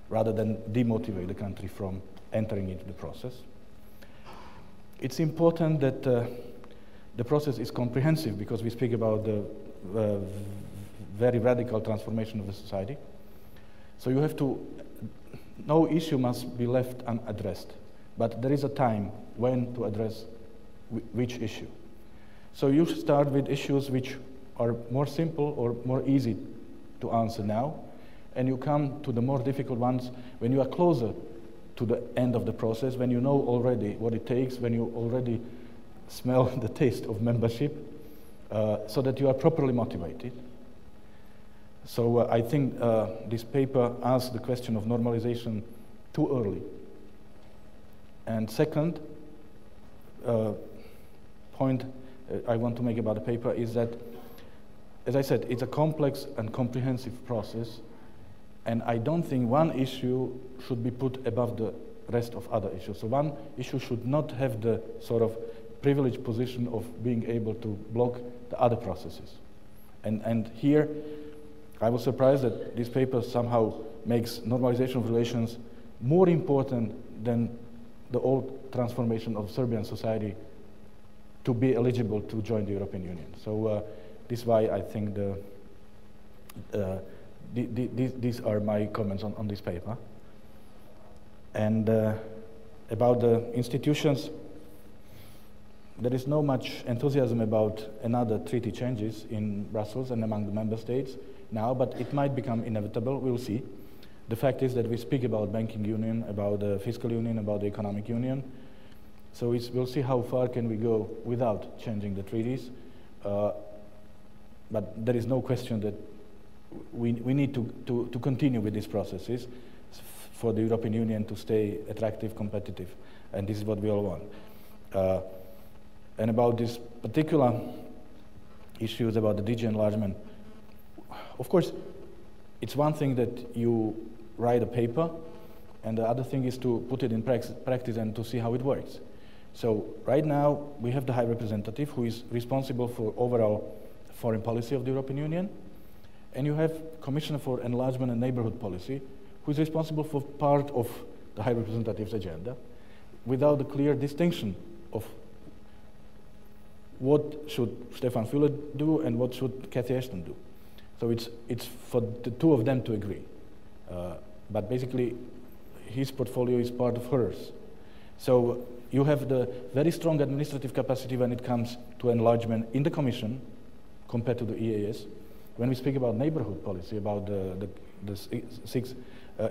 rather than demotivate the country from entering into the process. It's important that the process is comprehensive, because we speak about the very radical transformation of the society. So you have to, no issue must be left unaddressed, but there is a time when to address which issue. So you start with issues which are more simple or more easy to answer now, and you come to the more difficult ones when you are closer to the end of the process, when you know already what it takes, when you already smell the taste of membership, so that you are properly motivated. So I think this paper asks the question of normalization too early. And second point I want to make about the paper is that, as I said, it's a complex and comprehensive process, and I don't think one issue should be put above the rest of other issues. So one issue should not have the sort of privileged position of being able to block the other processes. And here, I was surprised that this paper somehow makes normalization of relations more important than the old transformation of Serbian society to be eligible to join the European Union. So this is why I think these are my comments on this paper. And about the institutions, there is no much enthusiasm about another treaty changes in Brussels and among the member states now, but it might become inevitable. We'll see. The fact is that we speak about banking union, about the fiscal union, about the economic union. So we'll see how far can we go without changing the treaties. But there is no question that we need to continue with these processes for the European Union to stay attractive, competitive, and this is what we all want. And about these particular issues about the DG enlargement, of course, it's one thing that you write a paper, and the other thing is to put it in practice and to see how it works. So right now, we have the High Representative who is responsible for overall foreign policy of the European Union, and you have Commissioner for Enlargement and Neighborhood Policy who is responsible for part of the High Representative's agenda without a clear distinction of what should Stefan Füle do and what should Cathy Ashton do. So it's for the two of them to agree. But basically, his portfolio is part of hers. So you have the very strong administrative capacity when it comes to enlargement in the Commission compared to the EAS. When we speak about neighborhood policy, about the six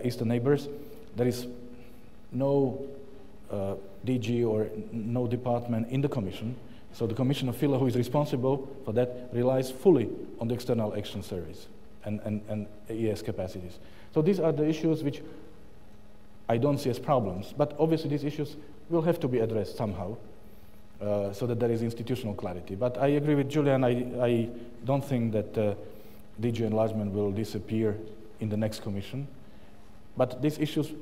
eastern neighbors, there is no DG or no department in the Commission. So the Commissioner Füle, who is responsible for that, relies fully on the External Action Service and EAS capacities. So these are the issues which I don't see as problems, but obviously these issues will have to be addressed somehow so that there is institutional clarity. But I agree with Julian, I don't think that DG enlargement will disappear in the next Commission, but these issues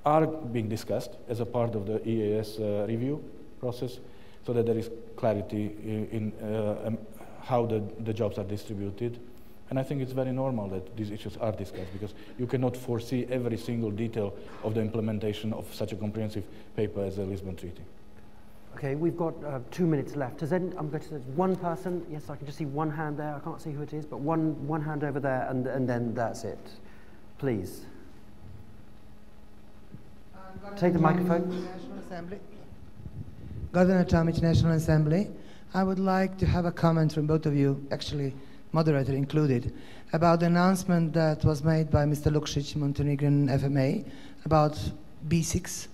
are being discussed as a part of the EAS review process, so that there is clarity in how the jobs are distributed. And I think it's very normal that these issues are discussed, because you cannot foresee every single detail of the implementation of such a comprehensive paper as the Lisbon Treaty. Okay, we've got 2 minutes left. I'm going to say one person. Yes, I can just see one hand there. I can't see who it is, but one hand over there, and then that's it. Please. Take the microphone. National Assembly. Governor Tomic, National Assembly. I would like to have a comment from both of you, actually moderator included, about the announcement that was made by Mr. Lukšić, Montenegrin FMA, about B6,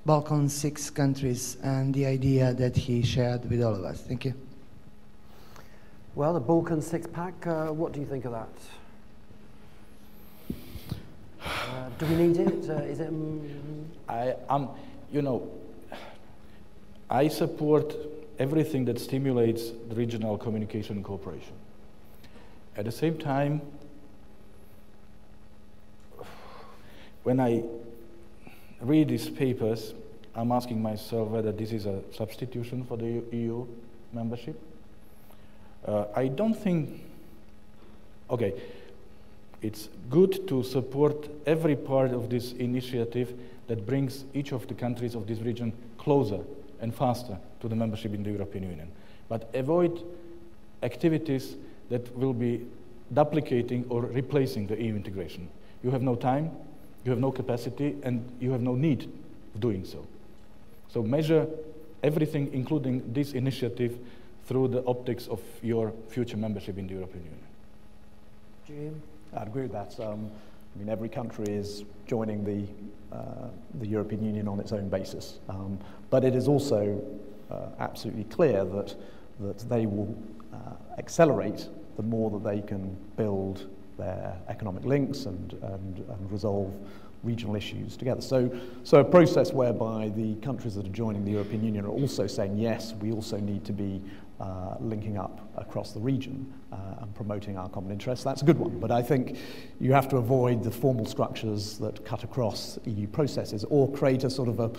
Balkan 6 countries, and the idea that he shared with all of us. Thank you. Well, the Balkan six-pack, what do you think of that? Do we need it? Is it? I support everything that stimulates the regional communication and cooperation. At the same time, when I read these papers, I'm asking myself whether this is a substitution for the EU membership. I don't think, okay, it's good to support every part of this initiative that brings each of the countries of this region closer and faster to the membership in the European Union. But avoid activities that will be duplicating or replacing the EU integration. You have no time, you have no capacity, and you have no need of doing so. So measure everything, including this initiative, through the optics of your future membership in the European Union? Jim? I'd agree with that. I mean, every country is joining the European Union on its own basis. But it is also absolutely clear that they will accelerate the more that they can build their economic links and resolve regional issues together. So a process whereby the countries that are joining the European Union are also saying, yes, we also need to be linking up across the region and promoting our common interests, that's a good one. But I think you have to avoid the formal structures that cut across EU processes or create a sort of a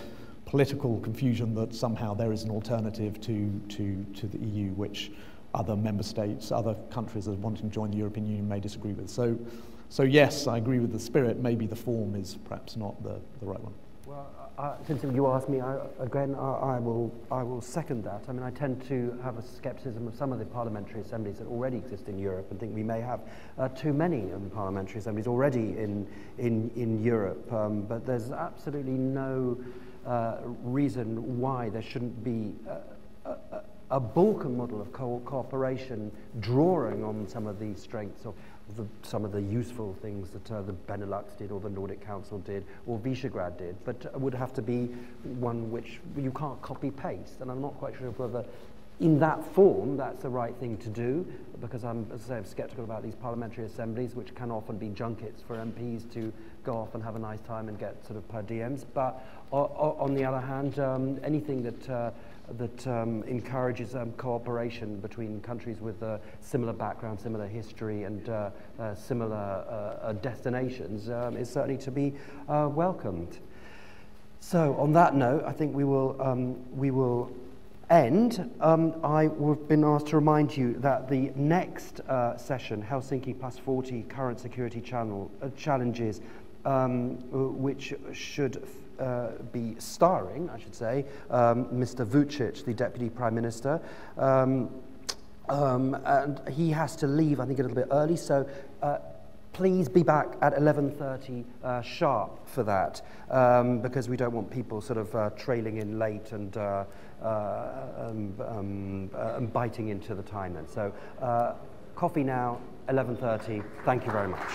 political confusion that somehow there is an alternative to the EU, which other member states, other countries that are wanting to join the European Union may disagree with. So yes, I agree with the spirit. Maybe the form is perhaps not the right one. Well, since you asked me, I will second that. I mean, I tend to have a scepticism of some of the parliamentary assemblies that already exist in Europe and think we may have too many parliamentary assemblies already in Europe. But there's absolutely no reason why there shouldn't be a Balkan model of cooperation drawing on some of these strengths of some of the useful things that the Benelux did or the Nordic Council did or Visegrad did, but would have to be one which you can't copy-paste. And I'm not quite sure whether in that form that's the right thing to do, because I'm, as I say, I'm sceptical about these parliamentary assemblies, which can often be junkets for MPs to go off and have a nice time and get sort of per diems. But on the other hand, anything that encourages cooperation between countries with similar background, similar history, and similar destinations is certainly to be welcomed. So, on that note, I think we will end. I've been asked to remind you that the next session, Helsinki +40 Current Security Challenges, which should be starring, I should say, Mr. Vučić, the Deputy Prime Minister, and he has to leave, I think, a little bit early, so please be back at 11:30 sharp for that, because we don't want people sort of trailing in late and biting into the time then. So coffee now, 11:30. Thank you very much.